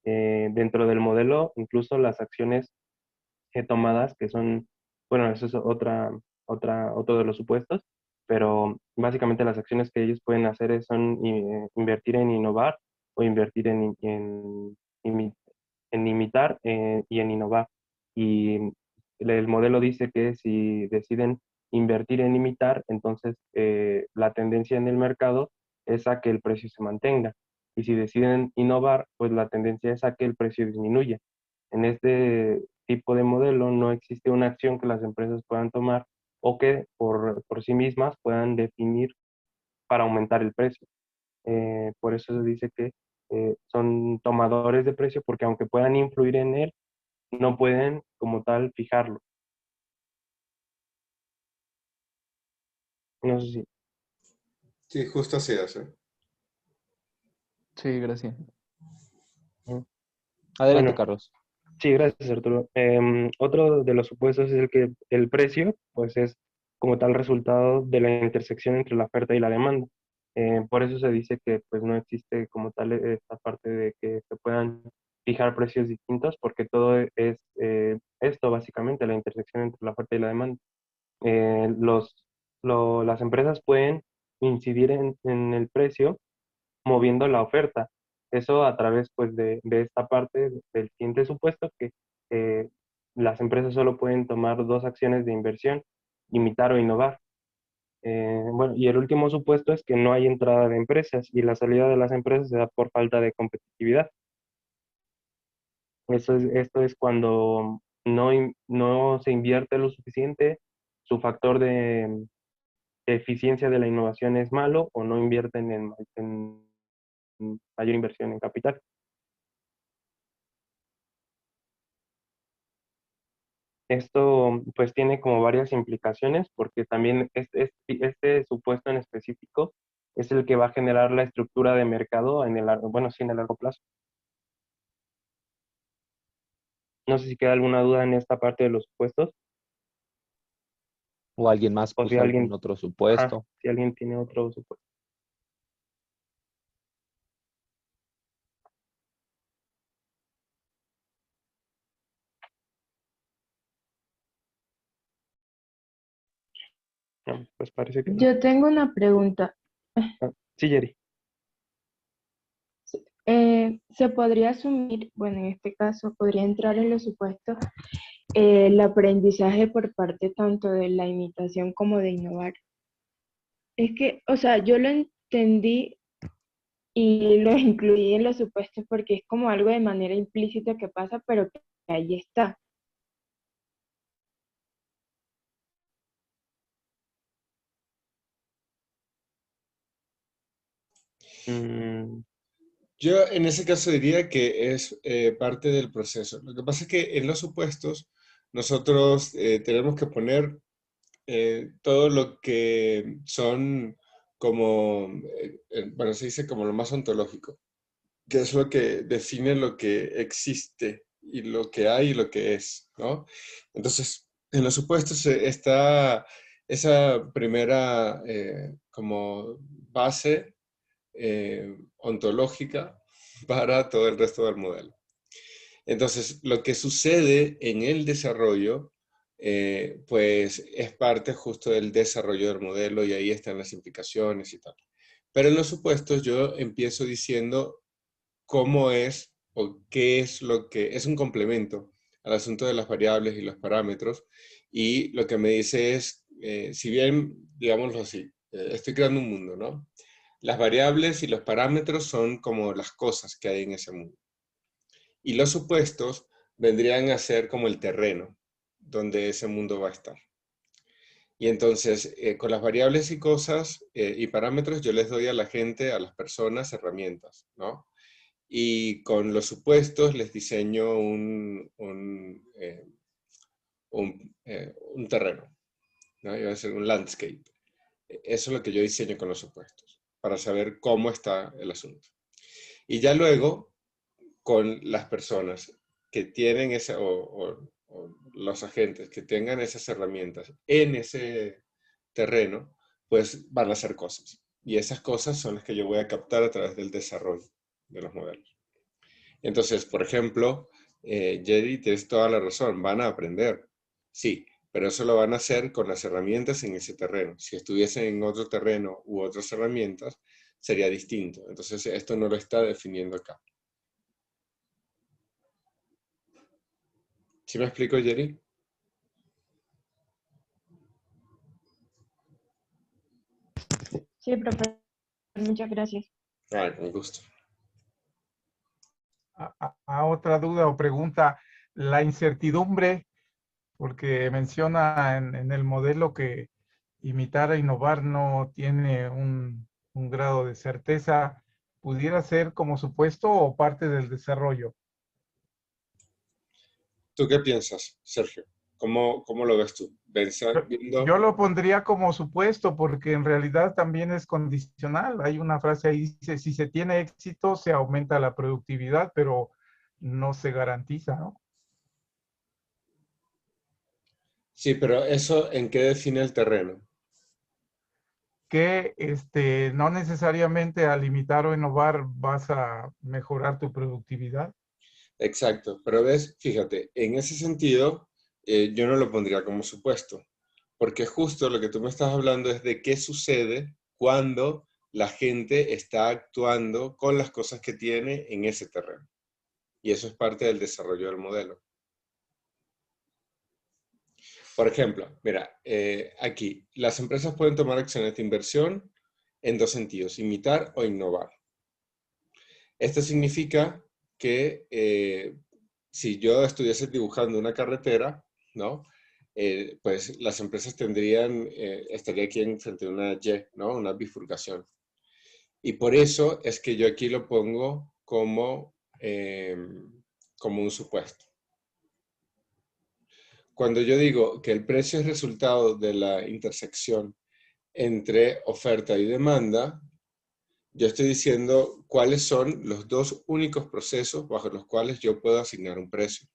Dentro del modelo, incluso las acciones tomadas, que son, bueno, eso es otro de los supuestos, pero básicamente las acciones que ellos pueden hacer son invertir en innovar o invertir imi- en imitar y en innovar. Y el modelo dice que si deciden invertir en imitar, entonces la tendencia en el mercado es a que el precio se mantenga. Y si deciden innovar, pues la tendencia es a que el precio disminuya. En este tipo de modelo no existe una acción que las empresas puedan tomar o que por sí mismas puedan definir para aumentar el precio. Por eso se dice que son tomadores de precio, porque aunque puedan influir en él, no pueden como tal fijarlo. No sé si... Sí, justo así es. Sí, gracias. Adelante, Bueno, Carlos. sí, gracias, Arturo. Otro de los supuestos es el que el precio, pues es como tal resultado de la intersección entre la oferta y la demanda. Por eso se dice que pues no existe como tal esta parte de que se puedan fijar precios distintos, porque todo es esto básicamente, la intersección entre la oferta y la demanda. Las empresas pueden incidir en el precio moviendo la oferta. Eso a través pues de esta parte del siguiente supuesto que eh, las empresas solo pueden tomar dos acciones de inversión, imitar o innovar. Bueno, y el último supuesto es que no hay entrada de empresas y la salida de las empresas se da por falta de competitividad. Esto es cuando no se invierte lo suficiente, su factor de eficiencia de la innovación es malo o no invierten en mayor inversión en capital. Esto pues tiene como varias implicaciones porque también este supuesto en específico es el que va a generar la estructura de mercado en bueno, sí, en el largo plazo. No sé si queda alguna duda en esta parte de los supuestos ¿O alguien más o si puso algún alguien, otro ajá, supuesto? si alguien tiene otro supuesto. No, pues parece que no. Yo tengo una pregunta. Ah, sí, Jerry. ¿Se podría asumir, bueno, en este caso, podría entrar en los supuestos el aprendizaje por parte tanto de la imitación como de innovar? Es que, o sea, yo lo entendí y lo incluí en los supuestos porque es como algo de manera implícita que pasa, pero que ahí está. Mm, Yo en ese caso diría que es parte del proceso. Lo que pasa es que en los supuestos nosotros tenemos que poner todo lo que son como, bueno, se dice como lo más ontológico, que es lo que define lo que existe y lo que hay y lo que es, ¿no? Entonces, en los supuestos está esa primera como base ontológica para todo el resto del modelo. Entonces, lo que sucede en el desarrollo, pues es parte justo del desarrollo del modelo y ahí están las implicaciones y tal. Pero en los supuestos yo empiezo diciendo cómo es o qué es lo que es un complemento al asunto de las variables y los parámetros. Y lo que me dice es, si bien, digámoslo así, estoy creando un mundo, ¿no? Las variables y los parámetros son como las cosas que hay en ese mundo. Y los supuestos vendrían a ser como el terreno donde ese mundo va a estar. Y entonces, con las variables y cosas y parámetros, yo les doy a la gente, a las personas, herramientas, ¿no? Y con los supuestos les diseño un terreno, ¿no? Iba a ser un landscape. Eso es lo que yo diseño con los supuestos, para saber cómo está el asunto. Y ya luego, con las personas que tienen o los agentes que tengan esas herramientas en ese terreno, pues van a hacer cosas. Y esas cosas son las que yo voy a captar a través del desarrollo de los modelos. Entonces, por ejemplo, Jerry, tienes toda la razón, van a aprender, sí, pero eso lo van a hacer con las herramientas en ese terreno. Si estuviesen en otro terreno u otras herramientas, sería distinto. Entonces, esto no lo está definiendo acá. ¿Sí me explico, Jerry? Sí, profe, muchas gracias. Ah, con gusto. A otra duda o pregunta, la incertidumbre, porque menciona en el modelo que imitar e innovar no tiene un grado de certeza, ¿pudiera ser como supuesto o parte del desarrollo? ¿Tú qué piensas, Sergio? ¿Cómo lo ves tú? Yo lo pondría como supuesto porque en realidad también es condicional. Hay una frase ahí, dice, si se tiene éxito, se aumenta la productividad, pero no se garantiza, ¿no? Sí, pero eso, ¿en qué define el terreno? Que no necesariamente al limitar o innovar vas a mejorar tu productividad. Exacto, pero ves, fíjate, en ese sentido, yo no lo pondría como supuesto, porque justo lo que tú me estás hablando es de qué sucede cuando la gente está actuando con las cosas que tiene en ese terreno. Y eso es parte del desarrollo del modelo. Por ejemplo, mira, aquí, las empresas pueden tomar acciones de inversión en dos sentidos, imitar o innovar. Esto significa que si yo estuviese dibujando una carretera, ¿no? Pues las empresas estaría aquí frente a una Y, ¿no? Una bifurcación. Y por eso es que yo aquí lo pongo como un supuesto. Cuando yo digo que el precio es resultado de la intersección entre oferta y demanda, yo estoy diciendo cuáles son los dos únicos procesos bajo los cuales yo puedo asignar un precio.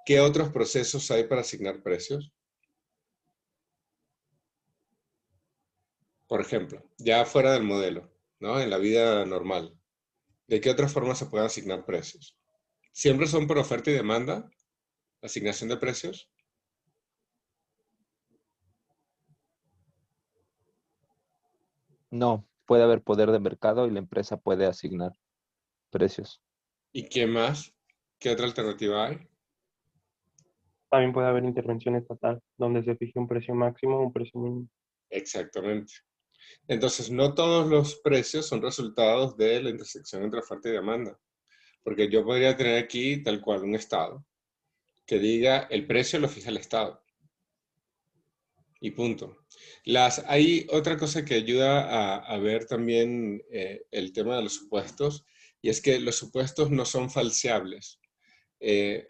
¿Qué otros procesos hay para asignar precios? Por ejemplo, ya fuera del modelo, ¿no? En la vida normal. ¿De qué otras formas se pueden asignar precios? ¿Siempre son por oferta y demanda? ¿Asignación de precios? No, puede haber poder de mercado y la empresa puede asignar precios. ¿Y qué más? ¿Qué otra alternativa hay? También puede haber intervención estatal, donde se fije un precio máximo o un precio mínimo. Exactamente. Entonces, no todos los precios son resultados de la intersección entre oferta y demanda. Porque yo podría tener aquí tal cual un estado que diga el precio lo fija el estado. Y punto. Hay otra cosa que ayuda a ver también el tema de los supuestos, y es que los supuestos no son falseables. Eh,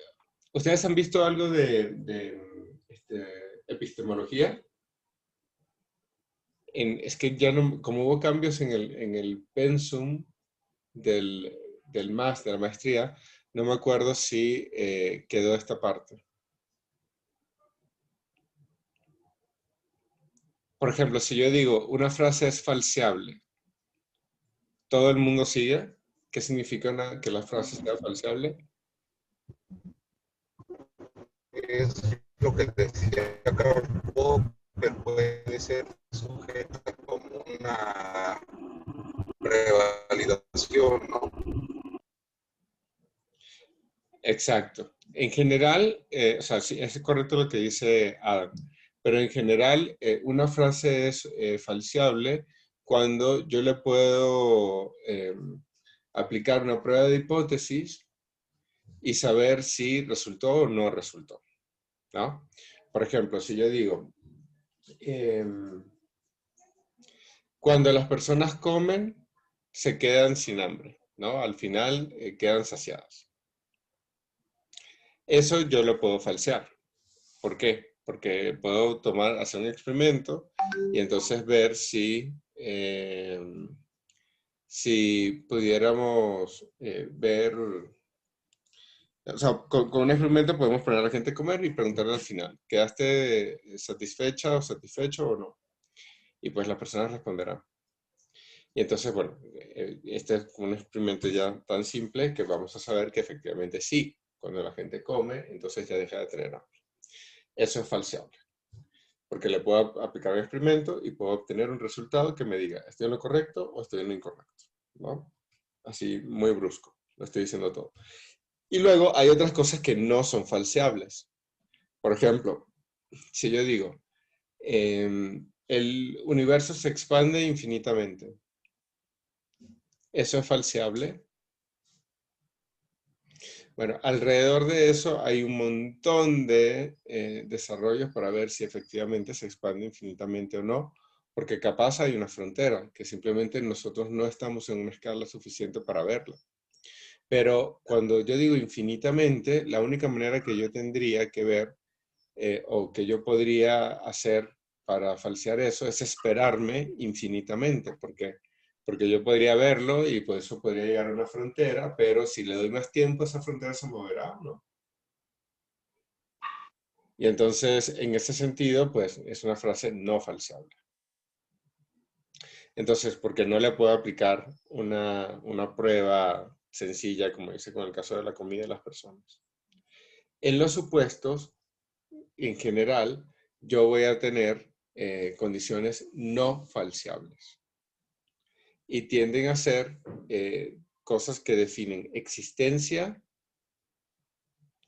¿Ustedes han visto algo de epistemología? Es que ya no, como hubo cambios en el pensum del máster, de la maestría, no me acuerdo si quedó esta parte. Por ejemplo, si yo digo una frase es falseable, ¿todo el mundo sigue? ¿Qué significa que la frase sea falseable? Es lo que decía Karl Popper, puede ser sujeta como una revalidación, ¿no? Exacto. En general, o sea, sí, es correcto lo que dice Adam, pero en general una frase es falseable cuando yo le puedo aplicar una prueba de hipótesis y saber si resultó o no resultó, ¿no? Por ejemplo, si yo digo, cuando las personas comen, se quedan sin hambre, ¿no? Al final quedan saciadas. Eso yo lo puedo falsear. ¿Por qué? Porque puedo hacer un experimento y entonces ver si pudiéramos ver, o sea, con un experimento podemos poner a la gente a comer y preguntarle al final, ¿quedaste satisfecha o satisfecho o no? Y pues las personas responderán. Y entonces, bueno, este es un experimento ya tan simple que vamos a saber que efectivamente sí, cuando la gente come, entonces ya deja de tener hambre. Eso es falseable, porque le puedo aplicar un experimento y puedo obtener un resultado que me diga, ¿estoy en lo correcto o estoy en lo incorrecto? ¿No? Así, muy brusco, lo estoy diciendo todo. Y luego hay otras cosas que no son falseables. Por ejemplo, si yo digo, el universo se expande infinitamente, ¿eso es falseable? Bueno, alrededor de eso hay un montón de desarrollos para ver si efectivamente se expande infinitamente o no, porque capaz hay una frontera que simplemente nosotros no estamos en una escala suficiente para verla. Pero cuando yo digo infinitamente, la única manera que yo tendría que ver o que yo podría hacer para falsear eso es esperarme infinitamente, porque yo podría verlo y por eso podría llegar a una frontera, pero si le doy más tiempo, esa frontera se moverá, ¿no? Y entonces, en ese sentido, pues es una frase no falseable. Entonces, porque no le puedo aplicar una prueba sencilla, como dice con el caso de la comida de las personas. En los supuestos, en general, yo voy a tener condiciones no falseables. Y tienden a ser cosas que definen existencia,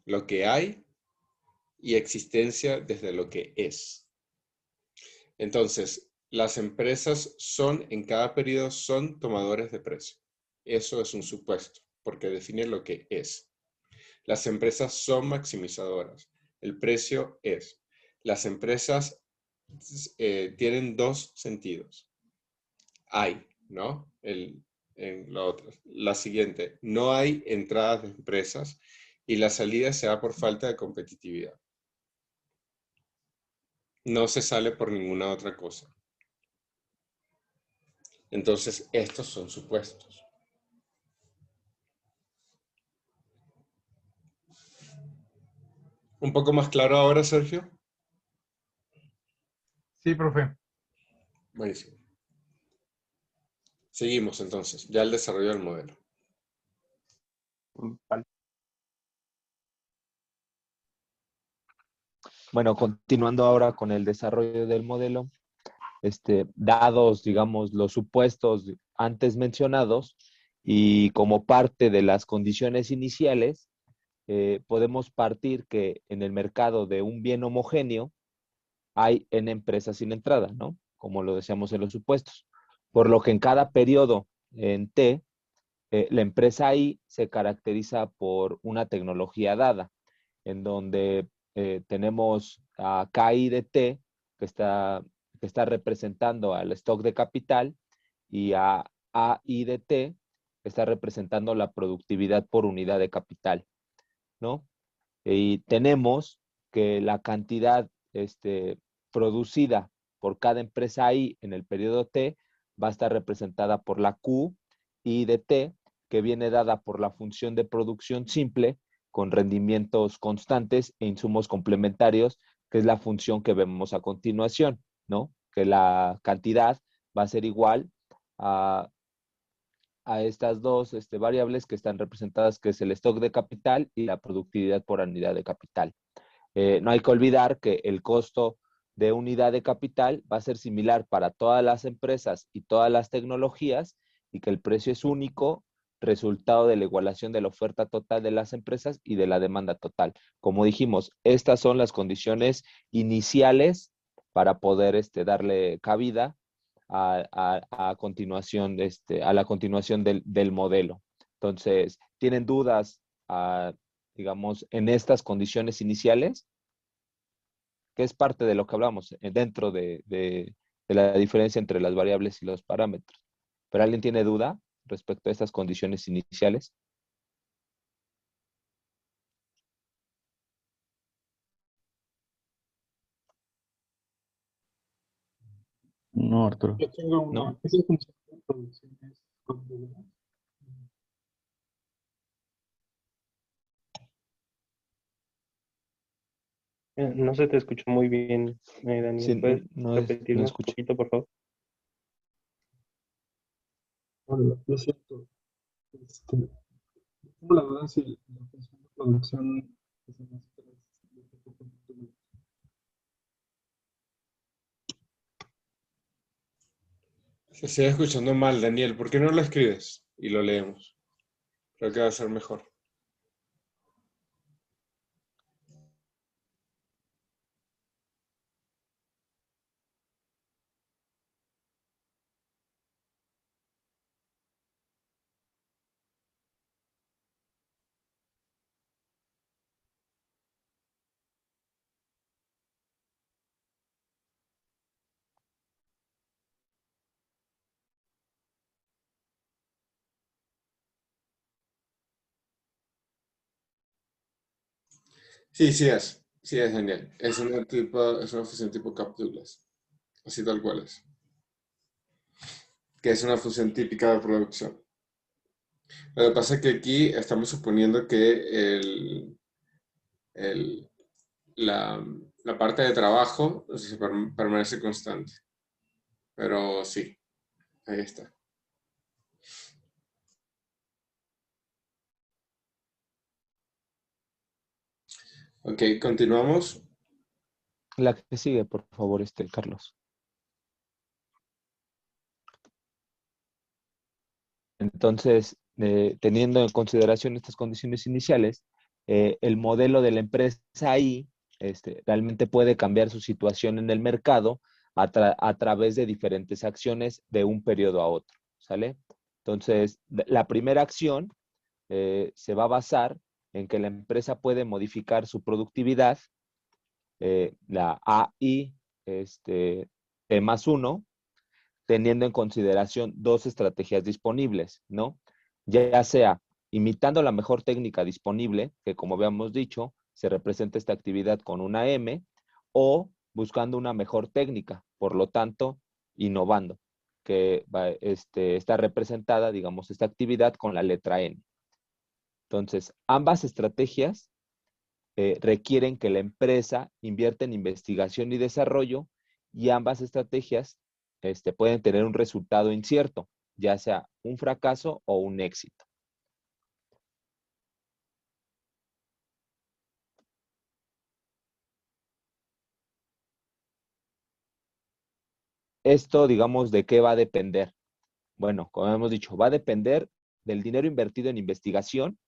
lo que hay, y existencia desde lo que es. Entonces, las empresas son, en cada periodo, son tomadores de precio. Eso es un supuesto, porque define lo que es. Las empresas son maximizadoras. El precio es. Las empresas tienen dos sentidos. Hay, ¿no? En lo otro. La siguiente, no hay entradas de empresas y la salida se da por falta de competitividad. No se sale por ninguna otra cosa. Entonces, estos son supuestos. ¿Un poco más claro ahora, Sergio? Sí, profe. Buenísimo. Seguimos entonces, ya el desarrollo del modelo. Vale. Bueno, continuando ahora con el desarrollo del modelo, dados, digamos, los supuestos antes mencionados y como parte de las condiciones iniciales, podemos partir que en el mercado de un bien homogéneo hay N empresas sin entrada, ¿no? Como lo decíamos en los supuestos. Por lo que en cada periodo en T, la empresa I se caracteriza por una tecnología dada, en donde tenemos a KI de T, que está representando al stock de capital, y a AI de T, que está representando la productividad por unidad de capital, ¿no? Y tenemos que la cantidad producida por cada empresa I en el periodo T va a estar representada por la Q I de T, que viene dada por la función de producción simple con rendimientos constantes e insumos complementarios, que es la función que vemos a continuación, ¿no? Que la cantidad va a ser igual a estas dos variables que están representadas, que es el stock de capital y la productividad por unidad de capital. No hay que olvidar que el costo de unidad de capital va a ser similar para todas las empresas y todas las tecnologías, y que el precio es único, resultado de la igualación de la oferta total de las empresas y de la demanda total. Como dijimos, estas son las condiciones iniciales para poder darle cabida a continuación, a la continuación del modelo. Entonces, ¿tienen dudas, digamos, en estas condiciones iniciales? Que es parte de lo que hablamos dentro de la diferencia entre las variables y los parámetros. ¿Pero alguien tiene duda respecto a estas condiciones iniciales? No, Arturo. Yo tengo una. ¿No? ¿Esa función de producción es conjugada? No se te escuchó muy bien, Daniel. Sí, ¿Puedes no repetirnos un escuché. poquito, por favor? Bueno, lo siento. Tengo la duda si la función de producción es en las tres. Se sigue escuchando mal, Daniel. ¿Por qué no lo escribes y lo leemos? Creo que va a ser mejor. Sí, sí es genial. Es es una fusión tipo Cap-Douglas, así tal cual es, que es una fusión típica de producción. Lo que pasa es que aquí estamos suponiendo que el- la, la parte de trabajo permanece constante, pero sí, ahí está. Ok, continuamos. La que sigue, por favor, Carlos. Entonces, teniendo en consideración estas condiciones iniciales, el modelo de la empresa ahí realmente puede cambiar su situación en el mercado a través de diferentes acciones de un periodo a otro, ¿sale? Entonces, la primera acción se va a basar en que la empresa puede modificar su productividad, la AI, T más 1, teniendo en consideración dos estrategias disponibles, ¿no? Ya sea imitando la mejor técnica disponible, que como habíamos dicho, se representa esta actividad con una M, o buscando una mejor técnica, por lo tanto, innovando, que está representada, digamos, esta actividad con la letra N. Entonces, ambas estrategias requieren que la empresa invierta en investigación y desarrollo, y ambas estrategias pueden tener un resultado incierto, ya sea un fracaso o un éxito. Esto, digamos, ¿de qué va a depender? Bueno, como hemos dicho, va a depender del dinero invertido en investigación,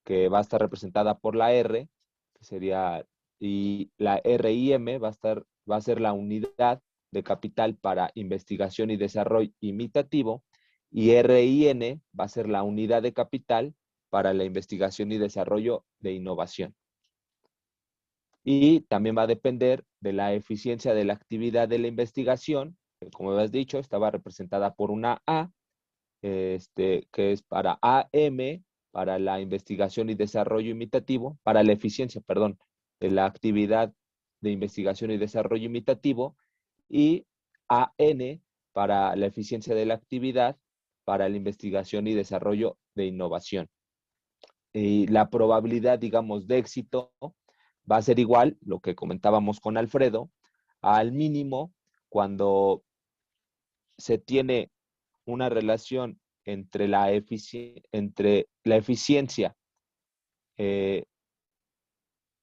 que va a estar representada por la R, que sería, y la RIM va a ser la unidad de capital para investigación y desarrollo imitativo, y RIN va a ser la unidad de capital para la investigación y desarrollo de innovación. Y también va a depender de la eficiencia de la actividad de la investigación, que como habías dicho, estaba representada por una A, que es para AM, para la investigación y desarrollo imitativo, para la eficiencia, perdón, de la actividad de investigación y desarrollo imitativo, y AN para la eficiencia de la actividad para la investigación y desarrollo de innovación. Y la probabilidad, digamos, de éxito va a ser igual, lo que comentábamos con Alfredo, al mínimo cuando se tiene una relación entre la eficiencia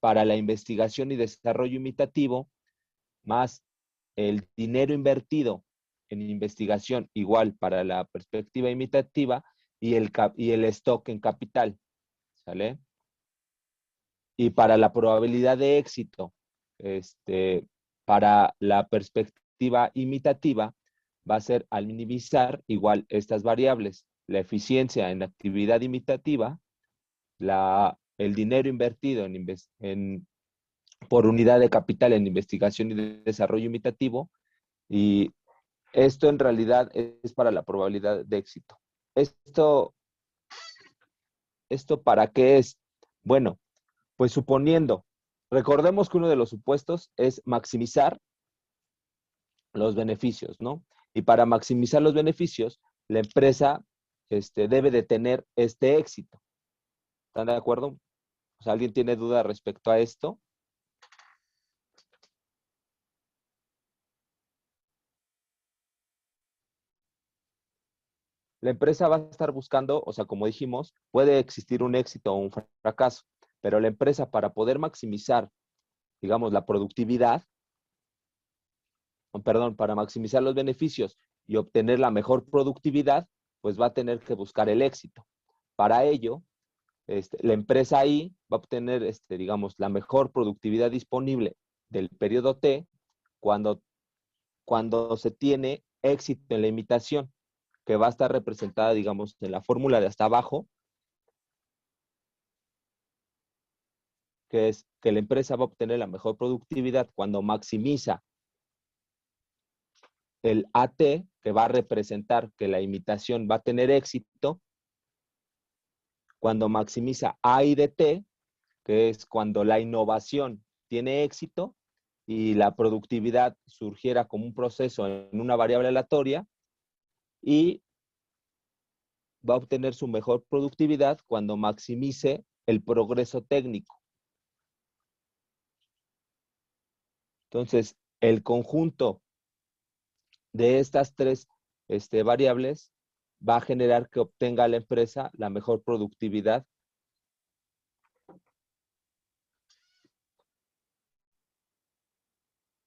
para la investigación y desarrollo imitativo más el dinero invertido en investigación igual para la perspectiva imitativa y el stock en capital, ¿sale? Y para la probabilidad de éxito, para la perspectiva imitativa, va a ser al minimizar igual estas variables, la eficiencia en actividad imitativa, el dinero invertido por unidad de capital en investigación y desarrollo imitativo, y esto en realidad es para la probabilidad de éxito. ¿Esto para qué es? Bueno, pues suponiendo, recordemos que uno de los supuestos es maximizar los beneficios, ¿no? Y para maximizar los beneficios, la empresa debe de tener este éxito. ¿Están de acuerdo? O sea, ¿alguien tiene duda respecto a esto? La empresa va a estar buscando, o sea, como dijimos, puede existir un éxito o un fracaso, pero la empresa para poder maximizar, digamos, la productividad, perdón, para maximizar los beneficios y obtener la mejor productividad, pues va a tener que buscar el éxito. Para ello, la empresa ahí va a obtener, digamos, la mejor productividad disponible del periodo T cuando se tiene éxito en la imitación, que va a estar representada, digamos, en la fórmula de hasta abajo, que es que la empresa va a obtener la mejor productividad cuando maximiza el AT, que va a representar que la imitación va a tener éxito, cuando maximiza A y de T, que es cuando la innovación tiene éxito y la productividad surgiera como un proceso en una variable aleatoria, y va a obtener su mejor productividad cuando maximice el progreso técnico. Entonces, el conjunto de estas tres variables va a generar que obtenga la empresa la mejor productividad.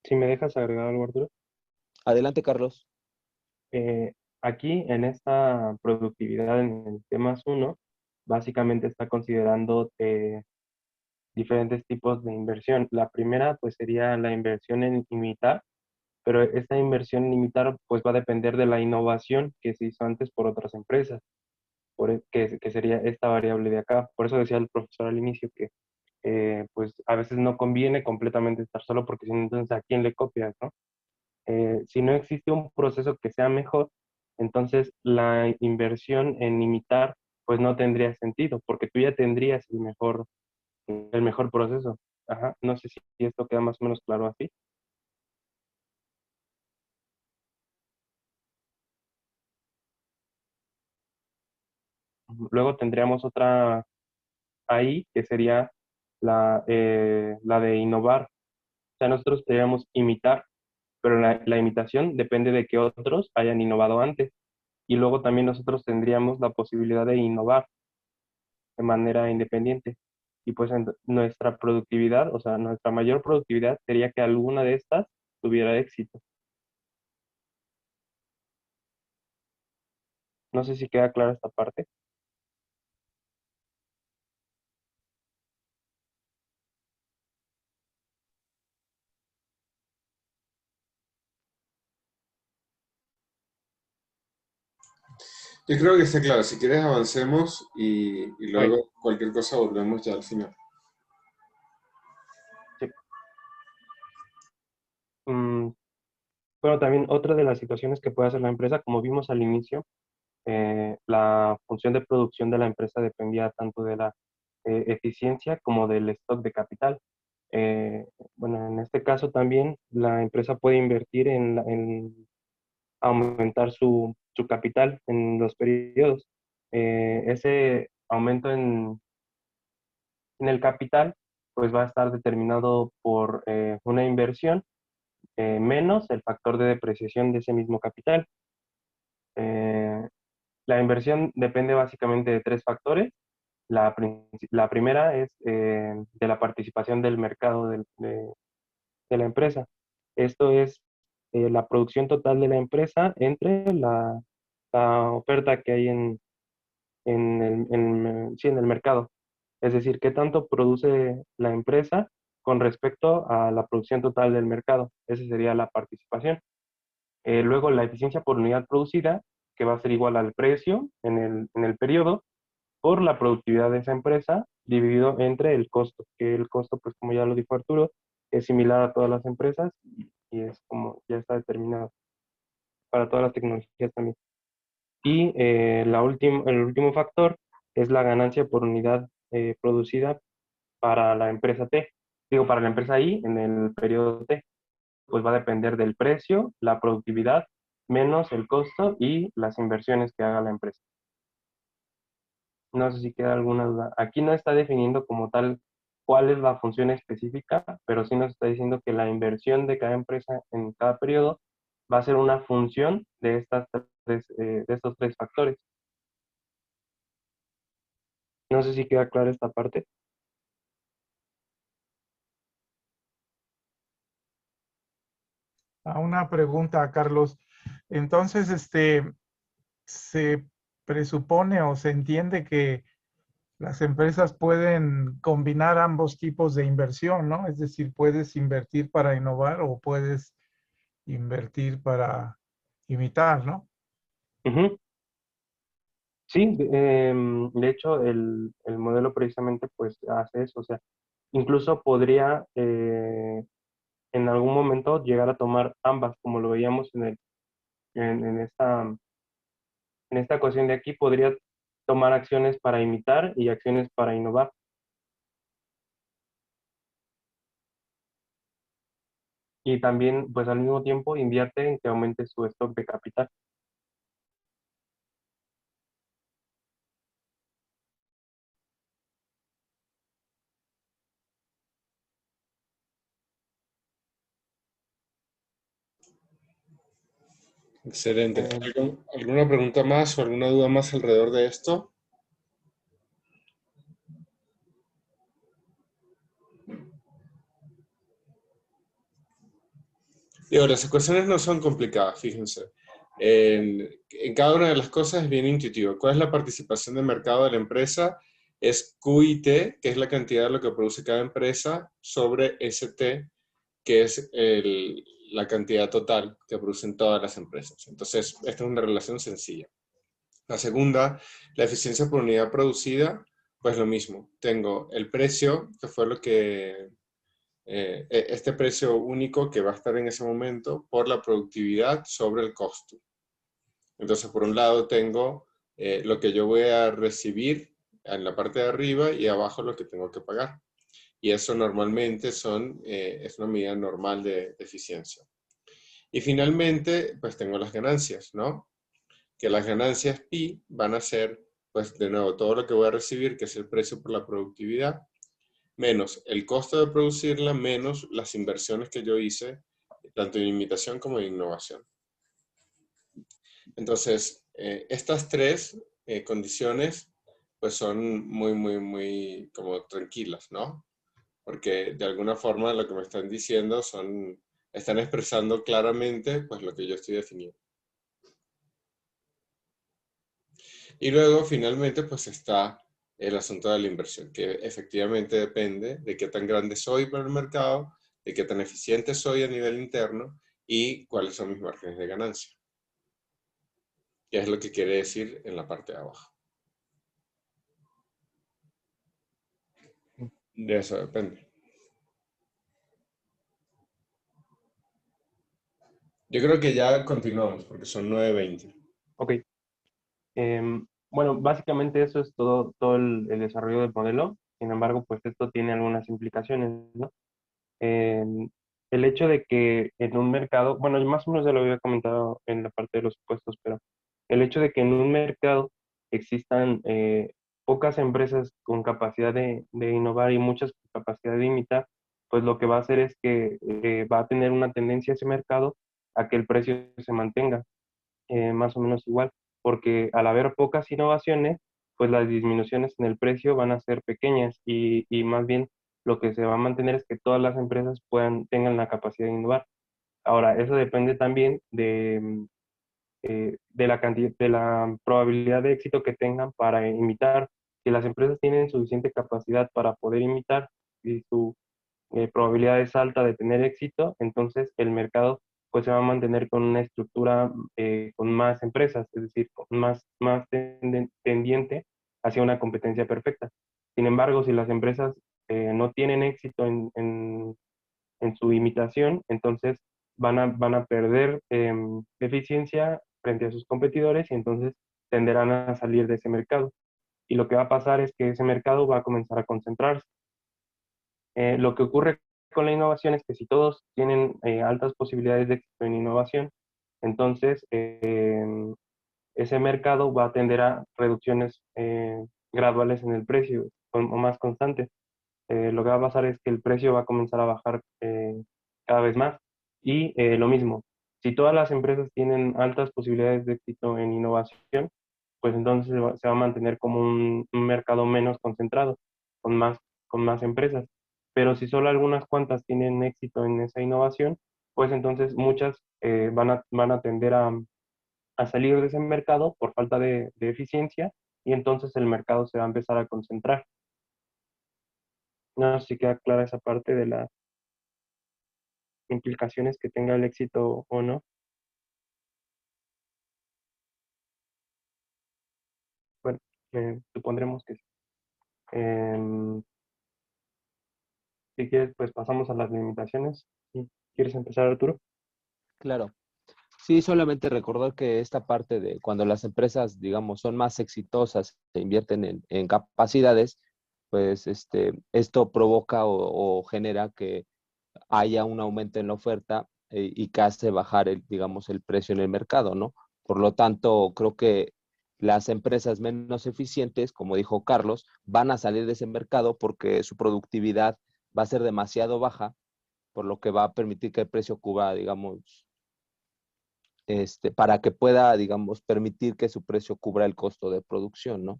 Si me dejas agregar algo, Arturo. Adelante, Carlos. Aquí en esta productividad en el temas 1, básicamente está considerando diferentes tipos de inversión. La primera pues sería la inversión en imitar, pero esta inversión en imitar pues va a depender de la innovación que se hizo antes por otras empresas, que sería esta variable de acá. Por eso decía el profesor al inicio que pues a veces no conviene completamente estar solo porque si no, entonces ¿a quién le copias, no? Si no existe un proceso que sea mejor, entonces la inversión en imitar pues no tendría sentido porque tú ya tendrías el mejor proceso. Ajá. No sé si esto queda más o menos claro así. Luego tendríamos otra ahí que sería la de innovar. O sea, nosotros podríamos imitar, pero la imitación depende de que otros hayan innovado antes. Y luego también nosotros tendríamos la posibilidad de innovar de manera independiente. Y pues nuestra productividad, o sea, nuestra mayor productividad sería que alguna de estas tuviera éxito. No sé si queda clara esta parte. Yo creo que está claro. Si quieres avancemos y Ok, luego cualquier cosa volvemos ya al final. sí. Bueno, también otra de las situaciones que puede hacer la empresa, como vimos al inicio, la función de producción de la empresa dependía tanto de la eficiencia como del stock de capital. Eh, bueno, en este caso también la empresa puede invertir en aumentar su capital en los periodos. Ese aumento en el capital pues va a estar determinado por una inversión menos el factor de depreciación de ese mismo capital. Eh, la inversión depende básicamente de tres factores. La primera es de la participación del mercado de la empresa. Esto es la producción total de la empresa entre la oferta que hay sí, en el mercado. Es decir, qué tanto produce la empresa con respecto a la producción total del mercado. Esa sería la participación. Luego, la eficiencia por unidad producida, que va a ser igual al precio en el periodo por la productividad de esa empresa dividido entre el costo, que el costo, pues como ya lo dijo Arturo, es similar a todas las empresas y es como ya está determinado para todas las tecnologías también. Y el último factor es la ganancia por unidad producida para la empresa T. Digo, para la empresa I en el periodo T, pues va a depender del precio, la productividad, menos el costo y las inversiones que haga la empresa. No sé si queda alguna duda. Aquí no está definiendo como tal cuál es la función específica, pero sí nos está diciendo que la inversión de cada empresa en cada periodo va a ser una función de de estos tres factores. No sé si queda clara esta parte. Una pregunta, Carlos. Entonces, se presupone o se entiende que las empresas pueden combinar ambos tipos de inversión, ¿no? Es decir, puedes invertir para innovar o puedes invertir para imitar, ¿no? Ujú. Sí, de hecho el modelo precisamente pues hace eso, o sea, incluso podría en algún momento llegar a tomar ambas, como lo veíamos en en esta ecuación de aquí, podría tomar acciones para imitar y acciones para innovar. y también, pues al mismo tiempo, invierte en que aumente su stock de capital. Excelente. Eh, ¿Alguna pregunta más o alguna duda más alrededor de esto? Digo, las ecuaciones no son complicadas, fíjense. En cada una de las cosas es bien intuitivo. ¿Cuál es la participación de mercado de la empresa? Es QIT, que es la cantidad de lo que produce cada empresa, sobre ST, que es la cantidad total que producen todas las empresas. Entonces, esta es una relación sencilla. La segunda, la eficiencia por unidad producida, pues lo mismo. Tengo el precio, que fue lo que este precio único que va a estar en ese momento por la productividad sobre el costo. Entonces, por un lado tengo lo que yo voy a recibir en la parte de arriba y abajo lo que tengo que pagar. Y eso normalmente es una medida normal de eficiencia. Y finalmente, pues tengo las ganancias, ¿no? Que las ganancias pi van a ser, pues de nuevo, todo lo que voy a recibir, que es el precio por la productividad, menos el costo de producirla, menos las inversiones que yo hice, tanto en imitación como en innovación. Entonces, estas tres condiciones, pues son muy como tranquilas, ¿no? Porque de alguna forma lo que me están diciendo están expresando claramente, pues lo que yo estoy definiendo. Y luego, finalmente, pues está el asunto de la inversión, que efectivamente depende de qué tan grande soy para el mercado, de qué tan eficiente soy a nivel interno y cuáles son mis márgenes de ganancia. Que es lo que quiere decir en la parte de abajo. De eso depende. Yo creo que ya continuamos, porque son 9:20. ok. Bueno, básicamente eso es todo el desarrollo del modelo. Sin embargo, pues esto tiene algunas implicaciones, ¿no? El hecho de que en un mercado, bueno, yo más o menos ya lo había comentado en la parte de los supuestos, pero el hecho de que en un mercado existan pocas empresas con capacidad de innovar y muchas con capacidad de imitar, pues lo que va a hacer es que va a tener una tendencia ese mercado a que el precio se mantenga más o menos igual, porque al haber pocas innovaciones, pues las disminuciones en el precio van a ser pequeñas y más bien lo que se va a mantener es que todas las empresas tengan la capacidad de innovar. Ahora, eso depende también de la cantidad, de la probabilidad de éxito que tengan para imitar. Si las empresas tienen suficiente capacidad para poder imitar y su probabilidad es alta de tener éxito, entonces el mercado pues se va a mantener con una estructura con más empresas, es decir, más tendiente hacia una competencia perfecta. Sin embargo, si las empresas no tienen éxito en su imitación, entonces van a perder eficiencia frente a sus competidores y entonces tenderán a salir de ese mercado. Y lo que va a pasar es que ese mercado va a comenzar a concentrarse. Lo que ocurre con la innovación es que si todos tienen altas posibilidades de éxito en innovación, entonces ese mercado va a tender a reducciones graduales en el precio o más constantes. Lo que va a pasar es que el precio va a comenzar a bajar cada vez más. Y lo mismo, si todas las empresas tienen altas posibilidades de éxito en innovación, pues entonces se va a mantener como un mercado menos concentrado, con con más empresas. Pero si solo algunas cuantas tienen éxito en esa innovación, pues entonces muchas van a tender a salir de ese mercado por falta de eficiencia y entonces el mercado se va a empezar a concentrar. No sé si queda clara esa parte de las implicaciones que tenga el éxito o no. Bueno, supondremos que sí. Em, si quieres, pues pasamos a las limitaciones. ¿Sí? ¿Quieres empezar, Arturo? Claro. Sí, solamente recordar que esta parte de cuando las empresas, digamos, son más exitosas, se invierten en capacidades, pues esto provoca o genera que haya un aumento en la oferta y que hace bajar digamos, el precio en el mercado, ¿no? Por lo tanto, creo que las empresas menos eficientes, como dijo Carlos, van a salir de ese mercado porque su productividad va a ser demasiado baja, por lo que va a permitir que el precio cubra, digamos, para que pueda, digamos, permitir que su precio cubra el costo de producción, ¿no?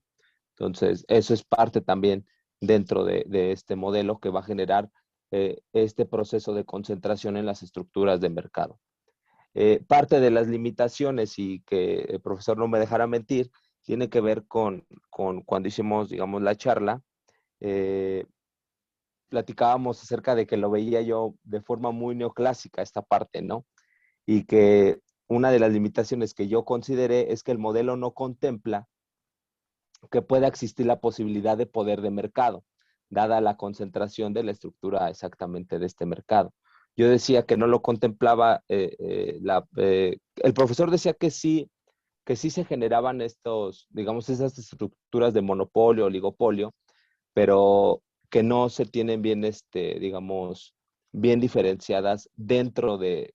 Entonces, eso es parte también dentro de este modelo que va a generar este proceso de concentración en las estructuras de mercado. Parte de las limitaciones, y que el profesor no me dejará mentir, tiene que ver con cuando hicimos, digamos, la charla, platicábamos acerca de que lo veía yo de forma muy neoclásica esta parte, ¿no? Y que una de las limitaciones que yo consideré es que el modelo no contempla que pueda existir la posibilidad de poder de mercado, dada la concentración de la estructura exactamente de este mercado. Yo decía que no lo contemplaba, el profesor decía que sí se generaban estos, digamos, esas estructuras de monopolio, oligopolio, pero que no se tienen bien, digamos, bien diferenciadas dentro de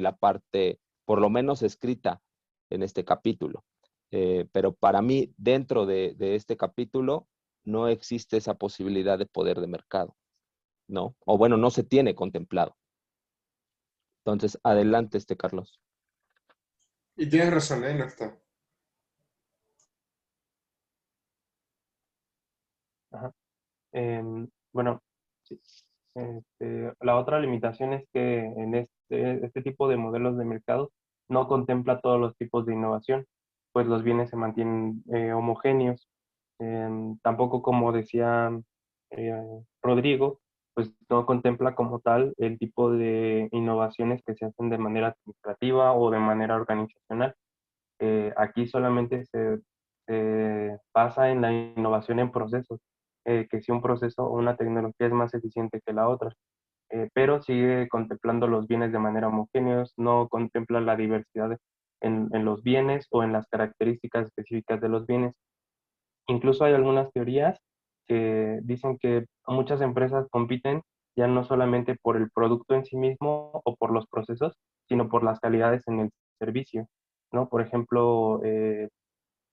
la parte, por lo menos escrita en este capítulo. Pero para mí, dentro de este capítulo, no existe esa posibilidad de poder de mercado, ¿no? O bueno, no se tiene contemplado. Entonces, adelante, Carlos. Y tienes razón, no está. Ajá. Bueno, sí. La otra limitación es que en este tipo de modelos de mercado no contempla todos los tipos de innovación, pues los bienes se mantienen homogéneos. Tampoco, como decía eh, Rodrigo, pues no contempla como tal el tipo de innovaciones que se hacen de manera administrativa o de manera organizacional. Aquí solamente se basa en la innovación en procesos, que si un proceso o una tecnología es más eficiente que la otra, pero sigue contemplando los bienes de manera homogéneos, no contempla la diversidad en los bienes o en las características específicas de los bienes. Incluso hay algunas teorías que dicen que muchas empresas compiten ya no solamente por el producto en sí mismo o por los procesos, sino por las calidades en el servicio, ¿no? Por ejemplo,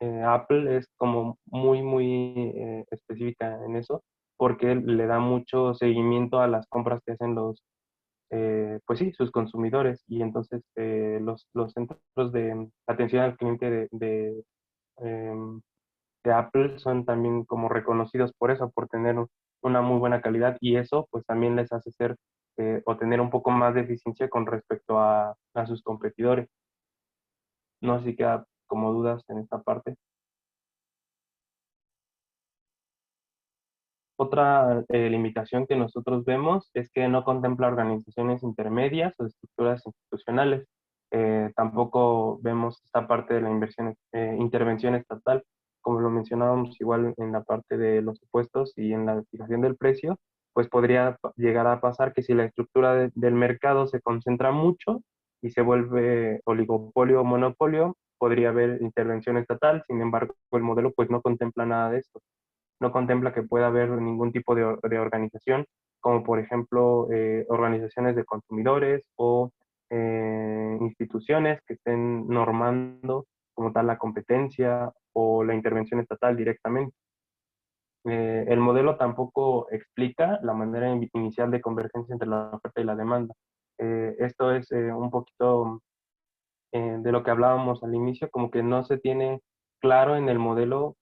Apple es como muy específica en eso, porque le da mucho seguimiento a las compras que hacen pues sí, sus consumidores, y entonces los centros de atención al cliente em, de Apple son también como reconocidos por eso, por tener una muy buena calidad, y eso pues también les hace ser o tener un poco más de eficiencia con respecto a sus competidores. No sé si queda como dudas en esta parte. Otra limitación que nosotros vemos es que no contempla organizaciones intermedias o estructuras institucionales. Tampoco vemos esta parte de la intervención estatal, como lo mencionábamos igual en la parte de los supuestos y en la fijación del precio, pues podría llegar a pasar que si la estructura del mercado se concentra mucho y se vuelve oligopolio o monopolio, podría haber intervención estatal. Sin embargo, el modelo pues no contempla nada de esto, no contempla que pueda haber ningún tipo de organización, como por ejemplo organizaciones de consumidores o instituciones que estén normando como tal la competencia o la intervención estatal directamente. El modelo tampoco explica la manera inicial de convergencia entre la oferta y la demanda. Esto es un poquito de lo que hablábamos al inicio, como que no se tiene claro en el modelo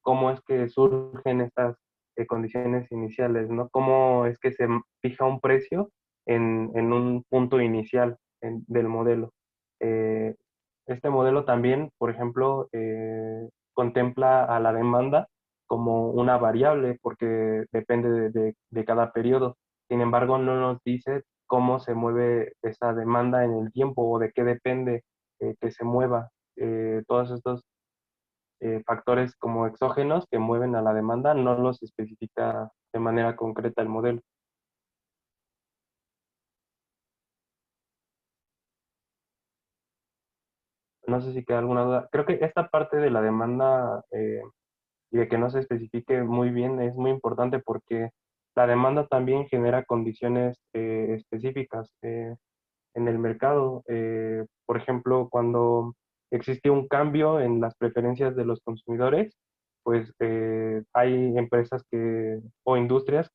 cómo es que surgen estas condiciones iniciales, ¿no? Cómo es que se fija un precio en un punto inicial del modelo. Eh, este modelo también, por ejemplo, contempla a la demanda como una variable porque depende de cada periodo. Sin embargo, no nos dice cómo se mueve esa demanda en el tiempo o de qué depende que se mueva. Todos estos factores como exógenos que mueven a la demanda no los especifica de manera concreta el modelo. No sé si queda alguna duda. Creo que esta parte de la demanda y de que no se especifique muy bien es muy importante porque la demanda también genera condiciones específicas en el mercado. Por ejemplo, cuando existe un cambio en las preferencias de los consumidores, pues hay empresas o industrias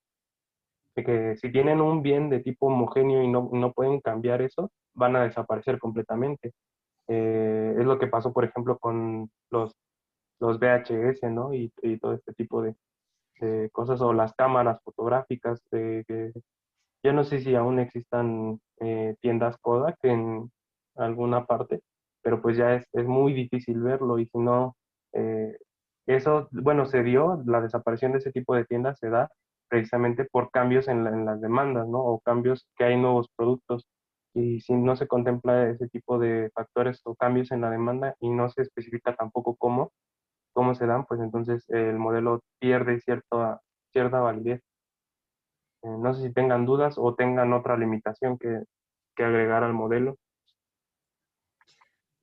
que si tienen un bien de tipo homogéneo y no pueden cambiar eso, van a desaparecer completamente. Es lo que pasó, por ejemplo, con los VHS, ¿no? Y todo este tipo de cosas, o las cámaras fotográficas, que yo no sé si aún existan tiendas Kodak en alguna parte, pero pues ya es muy difícil verlo, y si no, eh, eso, bueno, la desaparición de ese tipo de tiendas se da precisamente por cambios en las demandas, ¿no? O cambios que hay nuevos productos. Y si no se contempla ese tipo de factores o cambios en la demanda y no se especifica tampoco cómo se dan, pues entonces el modelo pierde cierta validez. No sé si tengan dudas o tengan otra limitación que agregar al modelo.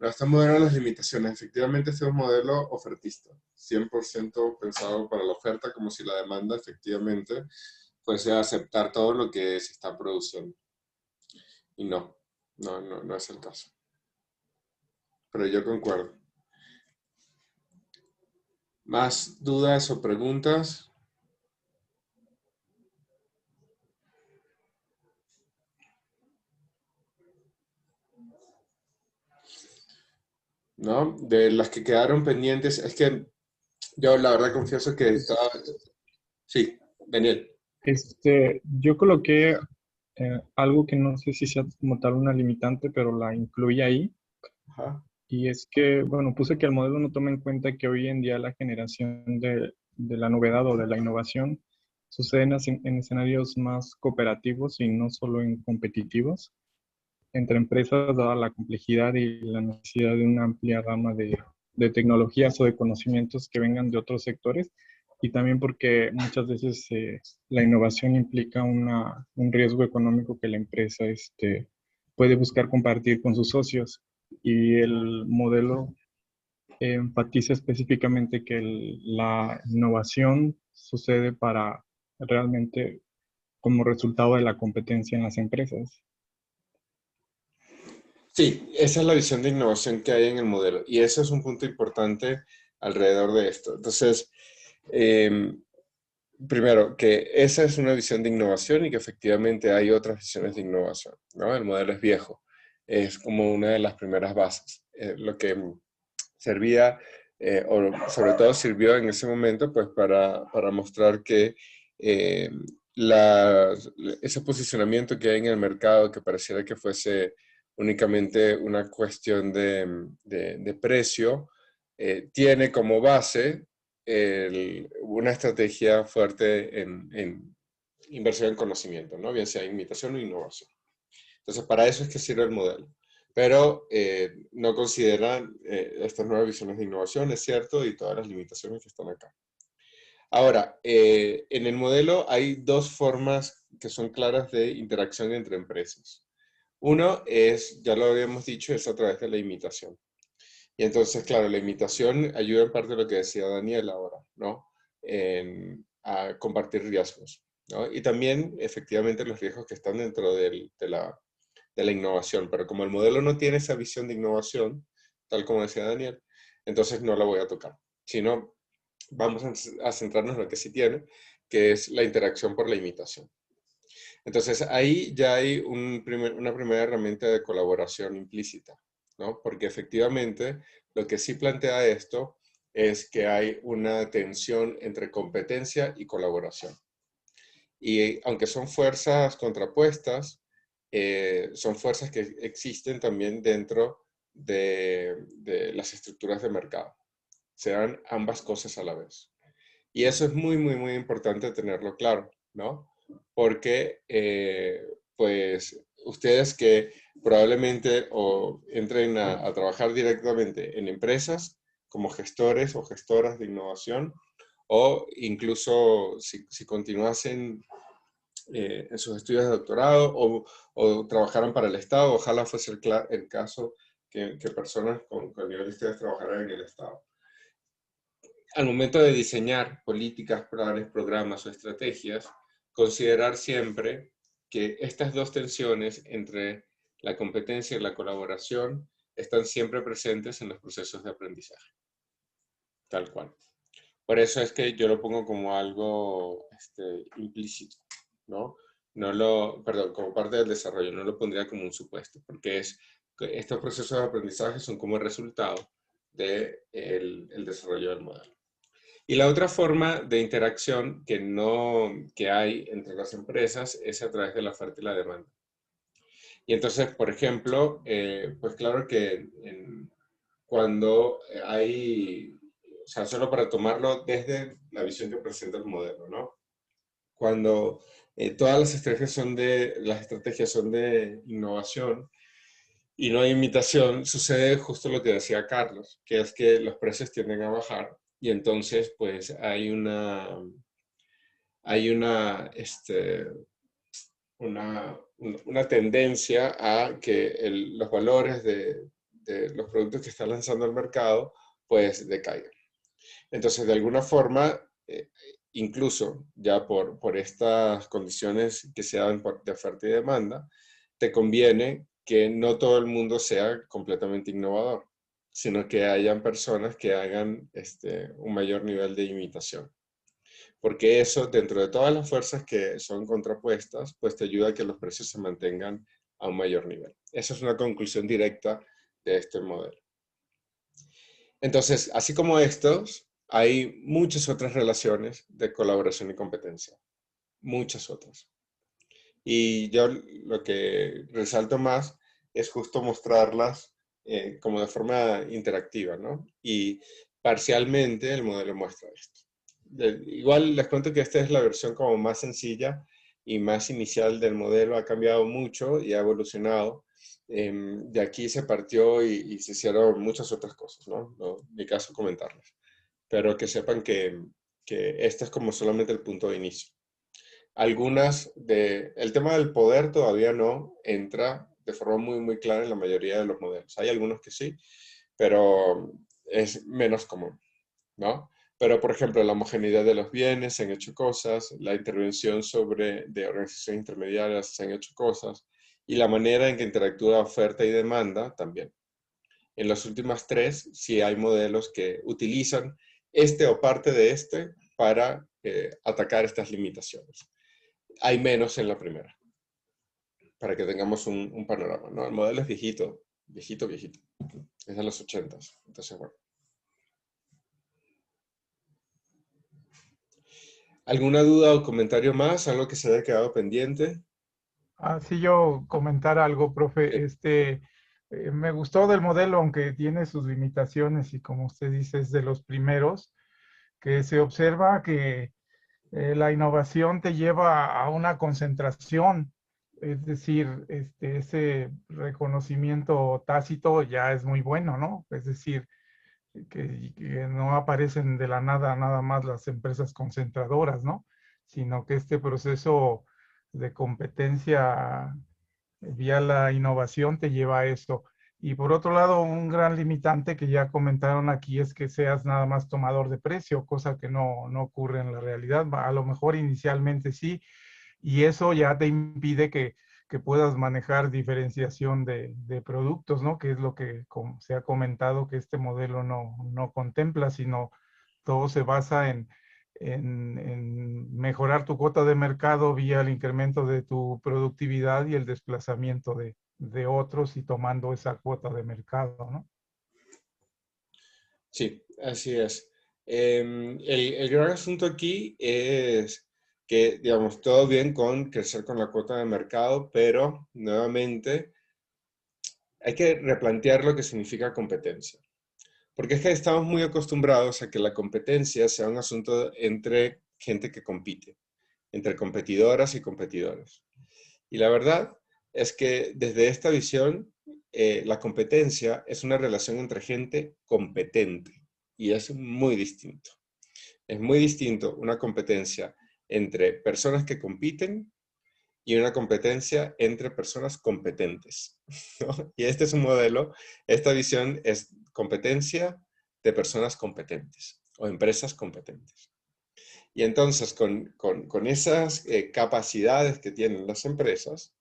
No, este modelo de las limitaciones. Efectivamente, este es un modelo ofertista, 100% pensado para la oferta, como si la demanda efectivamente fuese a aceptar todo lo que se está produciendo. Y no es el caso. Pero yo concuerdo. ¿Más dudas o preguntas? ¿No? De las que quedaron pendientes, es que yo la verdad confieso que estaba... Sí, Daniel. Yo coloqué algo que no sé si sea como tal una limitante, pero la incluí ahí. Ajá. Y es que, bueno, puse que el modelo no toma en cuenta que hoy en día la generación de la novedad o de la innovación sucede en escenarios más cooperativos y no solo en competitivos entre empresas, dada la complejidad y la necesidad de una amplia gama de tecnologías o de conocimientos que vengan de otros sectores, y también porque muchas veces la innovación implica un riesgo económico que la empresa puede buscar compartir con sus socios, y el modelo enfatiza específicamente que la innovación sucede para realmente como resultado de la competencia en las empresas. Sí, esa es la visión de innovación que hay en el modelo. Y eso es un punto importante alrededor de esto. Entonces, primero, que esa es una visión de innovación y que efectivamente hay otras visiones de innovación, ¿no? El modelo es viejo. Es como una de las primeras bases. Lo que servía, o sobre todo sirvió en ese momento, pues para mostrar que ese posicionamiento que hay en el mercado, que pareciera que fuese únicamente una cuestión de precio, tiene como base una estrategia fuerte en inversión en conocimiento, ¿no? Bien sea imitación o innovación. Entonces, para eso es que sirve el modelo. Pero no consideran estas nuevas visiones de innovación, es cierto, y todas las limitaciones que están acá. Ahora, en el modelo hay dos formas que son claras de interacción entre empresas. Uno es, ya lo habíamos dicho, es a través de la imitación. Y entonces, claro, la imitación ayuda en parte a lo que decía Daniel ahora, ¿no? A compartir riesgos, ¿no? Y también, efectivamente, los riesgos que están dentro de la innovación. Pero como el modelo no tiene esa visión de innovación, tal como decía Daniel, entonces no la voy a tocar. Sino, vamos a centrarnos en lo que sí tiene, que es la interacción por la imitación. Entonces, ahí ya hay una primera herramienta de colaboración implícita, ¿no? Porque efectivamente lo que sí plantea esto es que hay una tensión entre competencia y colaboración. Y aunque son fuerzas contrapuestas, son fuerzas que existen también dentro de las estructuras de mercado. Se dan ambas cosas a la vez. Y eso es muy, muy, muy importante tenerlo claro, ¿no? Porque, pues, ustedes que probablemente o entren a trabajar directamente en empresas como gestores o gestoras de innovación, o incluso si continuasen en sus estudios de doctorado o trabajaran para el Estado, ojalá fuese el caso que personas con nivel de estudios trabajaran en el Estado. Al momento de diseñar políticas, planes, programas o estrategias, considerar siempre que estas dos tensiones entre la competencia y la colaboración están siempre presentes en los procesos de aprendizaje, tal cual. Por eso es que yo lo pongo como algo implícito, ¿no? Perdón, como parte del desarrollo, no lo pondría como un supuesto, porque estos procesos de aprendizaje son como el resultado del desarrollo del modelo. Y la otra forma de interacción que hay entre las empresas es a través de la oferta y la demanda. Y entonces, por ejemplo, pues claro que cuando hay, o sea, solo para tomarlo desde la visión que presenta el modelo, ¿no? Cuando todas las estrategias son de innovación y no hay imitación, sucede justo lo que decía Carlos, que es que los precios tienden a bajar y entonces pues hay una tendencia a que los valores de los productos que están lanzando al mercado pues decaigan. Entonces, de alguna forma, incluso ya por estas condiciones que se dan de oferta y demanda, te conviene que no todo el mundo sea completamente innovador, sino que hayan personas que hagan un mayor nivel de imitación. Porque eso, dentro de todas las fuerzas que son contrapuestas, pues te ayuda a que los precios se mantengan a un mayor nivel. Esa es una conclusión directa de este modelo. Entonces, así como estos, hay muchas otras relaciones de colaboración y competencia. Muchas otras. Y yo lo que resalto más es justo mostrarlas como de forma interactiva, ¿no? Y parcialmente el modelo muestra esto. Igual les cuento que esta es la versión como más sencilla y más inicial del modelo. Ha cambiado mucho y ha evolucionado. De aquí se partió y se hicieron muchas otras cosas, ¿no? No, ni caso comentarlas. Pero que sepan que este es como solamente el punto de inicio. El tema del poder todavía no entra de forma muy, muy clara en la mayoría de los modelos. Hay algunos que sí, pero es menos común, ¿no? Pero, por ejemplo, la homogeneidad de los bienes, se han hecho cosas, la intervención de organizaciones intermediarias, se han hecho cosas, y la manera en que interactúa oferta y demanda también. En las últimas tres, sí hay modelos que utilizan o parte de para atacar estas limitaciones. Hay menos en la primera, para que tengamos un panorama, ¿no? El modelo es viejito, viejito, viejito. Es de los 80s, entonces, bueno. ¿Alguna duda o comentario más? ¿Algo que se haya quedado pendiente? Sí, yo comentar algo, profe. Me gustó del modelo, aunque tiene sus limitaciones y como usted dice, es de los primeros, que se observa que la innovación te lleva a una concentración, es decir, ese reconocimiento tácito ya es muy bueno, ¿no? Es decir, que no aparecen de la nada más las empresas concentradoras, ¿no? Sino que este proceso de competencia vía la innovación te lleva a esto. Y por otro lado, un gran limitante que ya comentaron aquí es que seas nada más tomador de precio, cosa que no ocurre en la realidad. A lo mejor inicialmente sí, y eso ya te impide que puedas manejar diferenciación de productos, ¿no? Que es lo que se ha comentado que este modelo no contempla, sino todo se basa en mejorar tu cuota de mercado vía el incremento de tu productividad y el desplazamiento de otros y tomando esa cuota de mercado, ¿no? Sí, así es. El gran asunto aquí es que, digamos, todo bien con crecer con la cuota de mercado, pero nuevamente hay que replantear lo que significa competencia. Porque es que estamos muy acostumbrados a que la competencia sea un asunto entre gente que compite, entre competidoras y competidores. Y la verdad es que desde esta visión, la competencia es una relación entre gente competente y es muy distinto. Es muy distinto una competencia entre personas que compiten y una competencia entre personas competentes, ¿no? Y este es un modelo, esta visión es competencia de personas competentes o empresas competentes. Y entonces, con esas capacidades que tienen las empresas,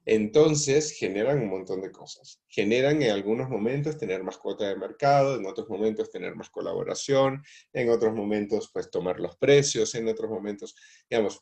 entonces generan un montón de cosas. Generan en algunos momentos tener más cuota de mercado, en otros momentos tener más colaboración, en otros momentos pues tomar los precios, en otros momentos, digamos,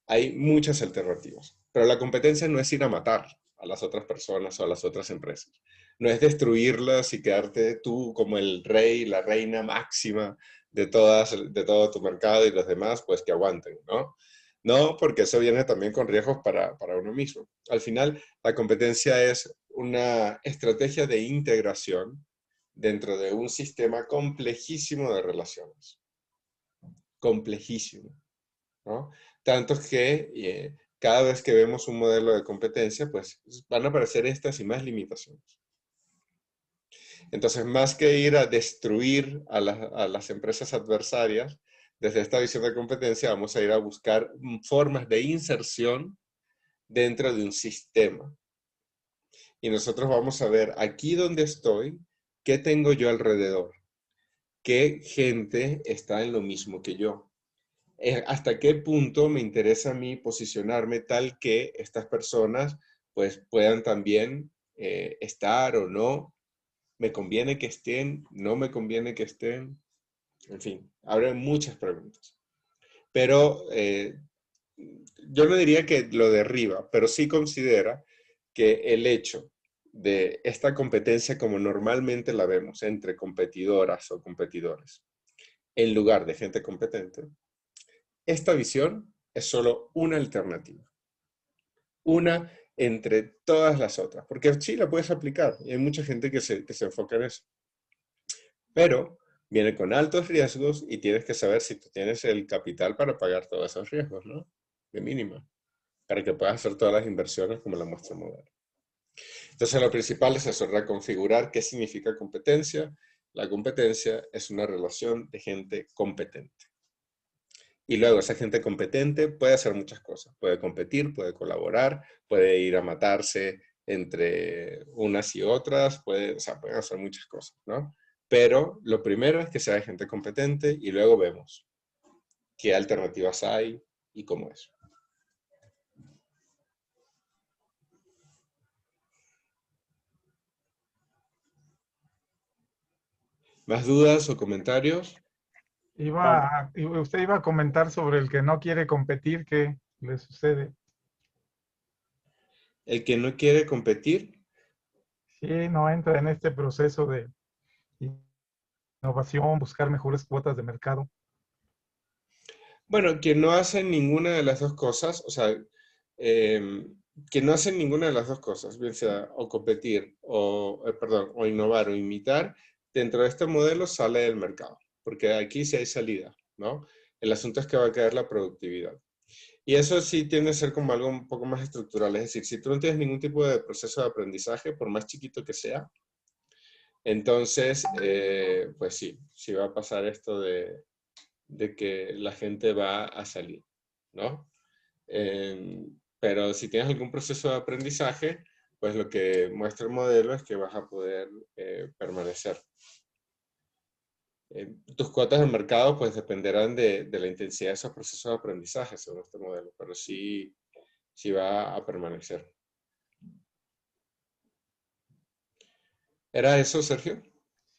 hay muchas alternativas. Pero la competencia no es ir a matar a las otras personas o a las otras empresas. No es destruirlas y quedarte tú como el rey, la reina máxima de todo tu mercado y los demás pues que aguanten, ¿no? No, porque eso viene también con riesgos para uno mismo. Al final, la competencia es una estrategia de integración dentro de un sistema complejísimo de relaciones. Complejísimo, ¿no? Tanto que cada vez que vemos un modelo de competencia, pues van a aparecer estas y más limitaciones. Entonces, más que ir a destruir a las empresas adversarias, desde esta visión de competencia vamos a ir a buscar formas de inserción dentro de un sistema. Y nosotros vamos a ver aquí donde estoy, qué tengo yo alrededor, qué gente está en lo mismo que yo. Hasta qué punto me interesa a mí posicionarme tal que estas personas pues puedan también estar o no. ¿Me conviene que estén? ¿No me conviene que estén? En fin, habrá muchas preguntas. Pero yo no diría que lo derriba, pero sí considera que el hecho de esta competencia como normalmente la vemos entre competidoras o competidores, en lugar de gente competente, esta visión es solo una alternativa. Una entre todas las otras. Porque sí la puedes aplicar. Y hay mucha gente que se enfoca en eso. Pero viene con altos riesgos y tienes que saber si tú tienes el capital para pagar todos esos riesgos, ¿no? De mínima. Para que puedas hacer todas las inversiones como la muestra el modelo. Entonces lo principal es eso, reconfigurar qué significa competencia. La competencia es una relación de gente competente. Y luego esa gente competente puede hacer muchas cosas. Puede competir, puede colaborar, puede ir a matarse entre unas y otras, pueden hacer muchas cosas, ¿no? Pero lo primero es que sea gente competente y luego vemos qué alternativas hay y cómo es. ¿Más dudas o comentarios? Usted iba a comentar sobre el que no quiere competir, ¿qué le sucede? El que no quiere competir. Sí, no entra en este proceso de innovación, buscar mejores cuotas de mercado. Bueno, quien no hace ninguna de las dos cosas, o sea, quien no hace ninguna de las dos cosas, bien sea o competir, o innovar o imitar, dentro de este modelo sale del mercado, porque aquí sí hay salida, ¿no? El asunto es que va a caer la productividad. Y eso sí tiende a ser como algo un poco más estructural, es decir, si tú no tienes ningún tipo de proceso de aprendizaje, por más chiquito que sea, entonces, pues sí va a pasar esto de que la gente va a salir, ¿no? Pero si tienes algún proceso de aprendizaje, pues lo que muestra el modelo es que vas a poder permanecer. Tus cuotas de mercado pues dependerán de la intensidad de esos procesos de aprendizaje según este modelo, pero sí va a permanecer. ¿Era eso, Sergio?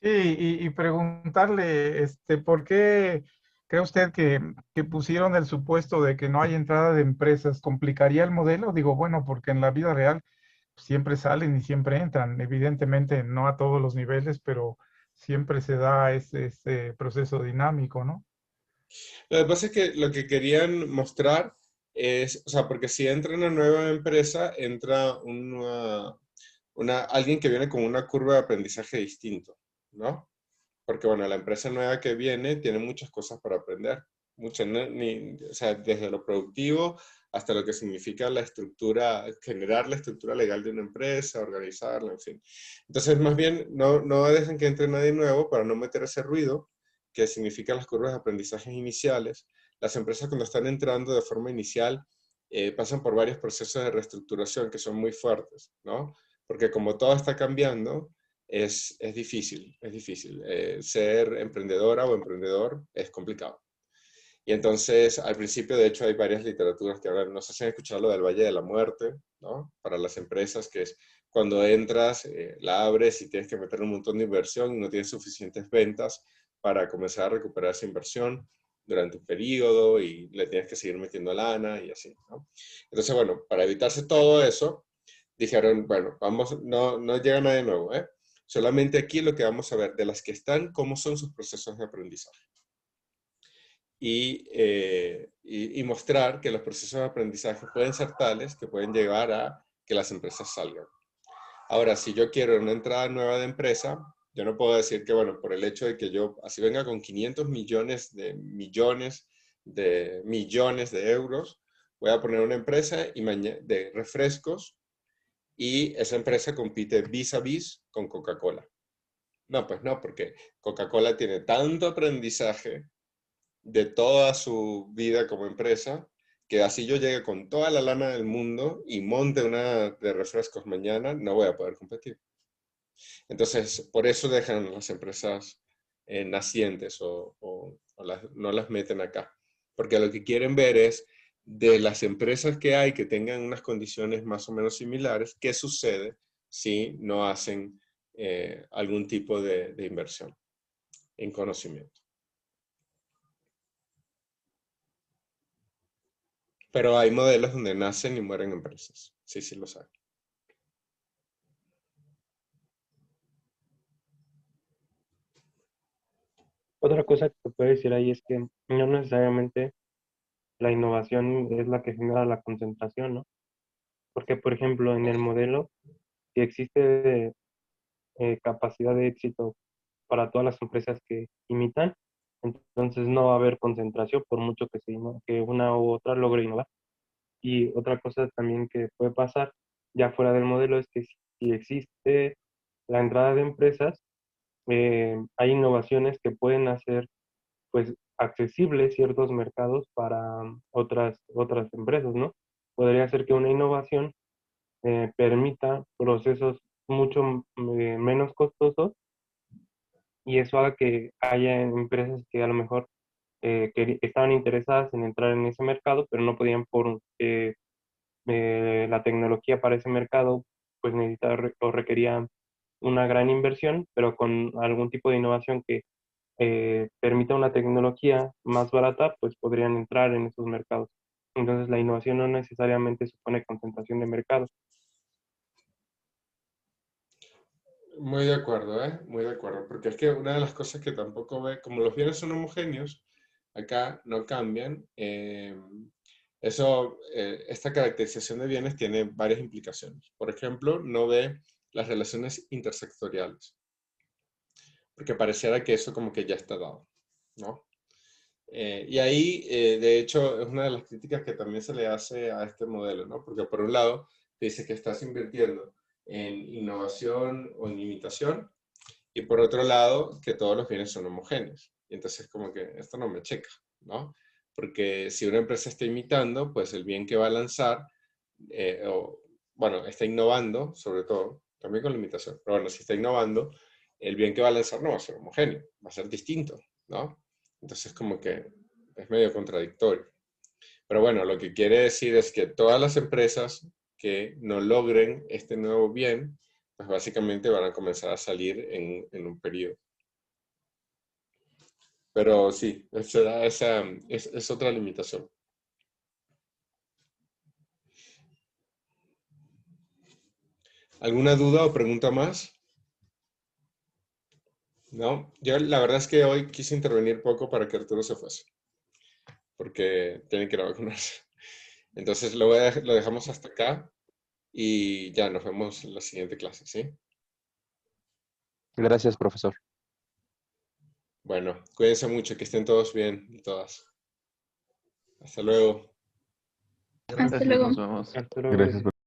Sí, y preguntarle, ¿por qué cree usted que pusieron el supuesto de que no hay entrada de empresas? ¿Complicaría el modelo? Digo, bueno, porque en la vida real siempre salen y siempre entran, evidentemente no a todos los niveles, pero siempre se da ese proceso dinámico, ¿no? Lo que pasa es que lo que querían mostrar es, o sea, porque si entra una nueva empresa, entra alguien que viene con una curva de aprendizaje distinto, ¿no? Porque, bueno, la empresa nueva que viene tiene muchas cosas para aprender. Muchas, o sea, desde lo productivo hasta lo que significa la estructura, generar la estructura legal de una empresa, organizarla, en fin. Entonces, más bien, no dejan que entre nadie nuevo para no meter ese ruido que significa las curvas de aprendizaje iniciales. Las empresas cuando están entrando de forma inicial pasan por varios procesos de reestructuración que son muy fuertes, ¿no? Porque como todo está cambiando, es difícil, es difícil. Ser emprendedora o emprendedor es complicado. Y entonces, al principio, de hecho, hay varias literaturas que hablan, no sé si han escuchado lo del Valle de la Muerte, ¿no? Para las empresas, que es cuando entras, la abres y tienes que meter un montón de inversión y no tienes suficientes ventas para comenzar a recuperar esa inversión durante un periodo y le tienes que seguir metiendo lana y así, ¿no? Entonces, bueno, para evitarse todo eso, dijeron, bueno, vamos, no llega nada de nuevo, ¿eh? Solamente aquí lo que vamos a ver de las que están, cómo son sus procesos de aprendizaje. Y mostrar que los procesos de aprendizaje pueden ser tales que pueden llevar a que las empresas salgan. Ahora, si yo quiero una entrada nueva de empresa, yo no puedo decir que, bueno, por el hecho de que yo así venga con 500 millones de euros, voy a poner una empresa de refrescos y esa empresa compite vis a vis con Coca-Cola. No, pues no, porque Coca-Cola tiene tanto aprendizaje de toda su vida como empresa, que así yo llegue con toda la lana del mundo y monte una de refrescos mañana, no voy a poder competir. Entonces, por eso dejan las empresas nacientes no las meten acá. Porque lo que quieren ver es de las empresas que hay que tengan unas condiciones más o menos similares, ¿qué sucede si no hacen algún tipo de inversión en conocimiento? Pero hay modelos donde nacen y mueren empresas. Sí, sí lo saben. Otra cosa que se puede decir ahí es que no necesariamente la innovación es la que genera la concentración, ¿no? Porque, por ejemplo, en el modelo, si existe capacidad de éxito para todas las empresas que imitan, entonces no va a haber concentración por mucho que una u otra logre innovar. Y otra cosa también que puede pasar ya fuera del modelo es que si existe la entrada de empresas, hay innovaciones que pueden hacer pues accesibles ciertos mercados para otras empresas, ¿no? Podría ser que una innovación permita procesos mucho menos costosos y eso haga que haya empresas que a lo mejor que estaban interesadas en entrar en ese mercado, pero no podían porque la tecnología para ese mercado pues necesitaba o requería una gran inversión, pero con algún tipo de innovación que permita una tecnología más barata, pues podrían entrar en esos mercados. Entonces la innovación no necesariamente supone concentración de mercado. Muy de acuerdo, ¿eh? Muy de acuerdo. Porque es que una de las cosas que tampoco ve, como los bienes son homogéneos, acá no cambian. Esta caracterización de bienes tiene varias implicaciones. Por ejemplo, no ve las relaciones intersectoriales. Porque pareciera que eso como que ya está dado, ¿no? Y ahí, de hecho, es una de las críticas que también se le hace a este modelo, ¿no? Porque por un lado, te dice que estás invirtiendo en innovación o en imitación, y por otro lado, que todos los bienes son homogéneos. Y entonces como que esto no me checa, ¿no? Porque si una empresa está imitando, pues el bien que va a lanzar, bueno, está innovando, sobre todo, también con la imitación, pero bueno, si está innovando, el bien que va a lanzar no va a ser homogéneo, va a ser distinto, ¿no? Entonces como que es medio contradictorio. Pero bueno, lo que quiere decir es que todas las empresas que no logren este nuevo bien, pues básicamente van a comenzar a salir en un periodo. Pero sí, esa es otra limitación. ¿Alguna duda o pregunta más? No, yo la verdad es que hoy quise intervenir poco para que Arturo se fuese, porque tiene que ir a vacunarse. Entonces lo dejamos hasta acá y ya nos vemos en la siguiente clase, ¿sí? Gracias, profesor. Bueno, cuídense mucho, que estén todos bien y todas. Hasta luego. Hasta luego. Nos vemos. Hasta luego. Gracias,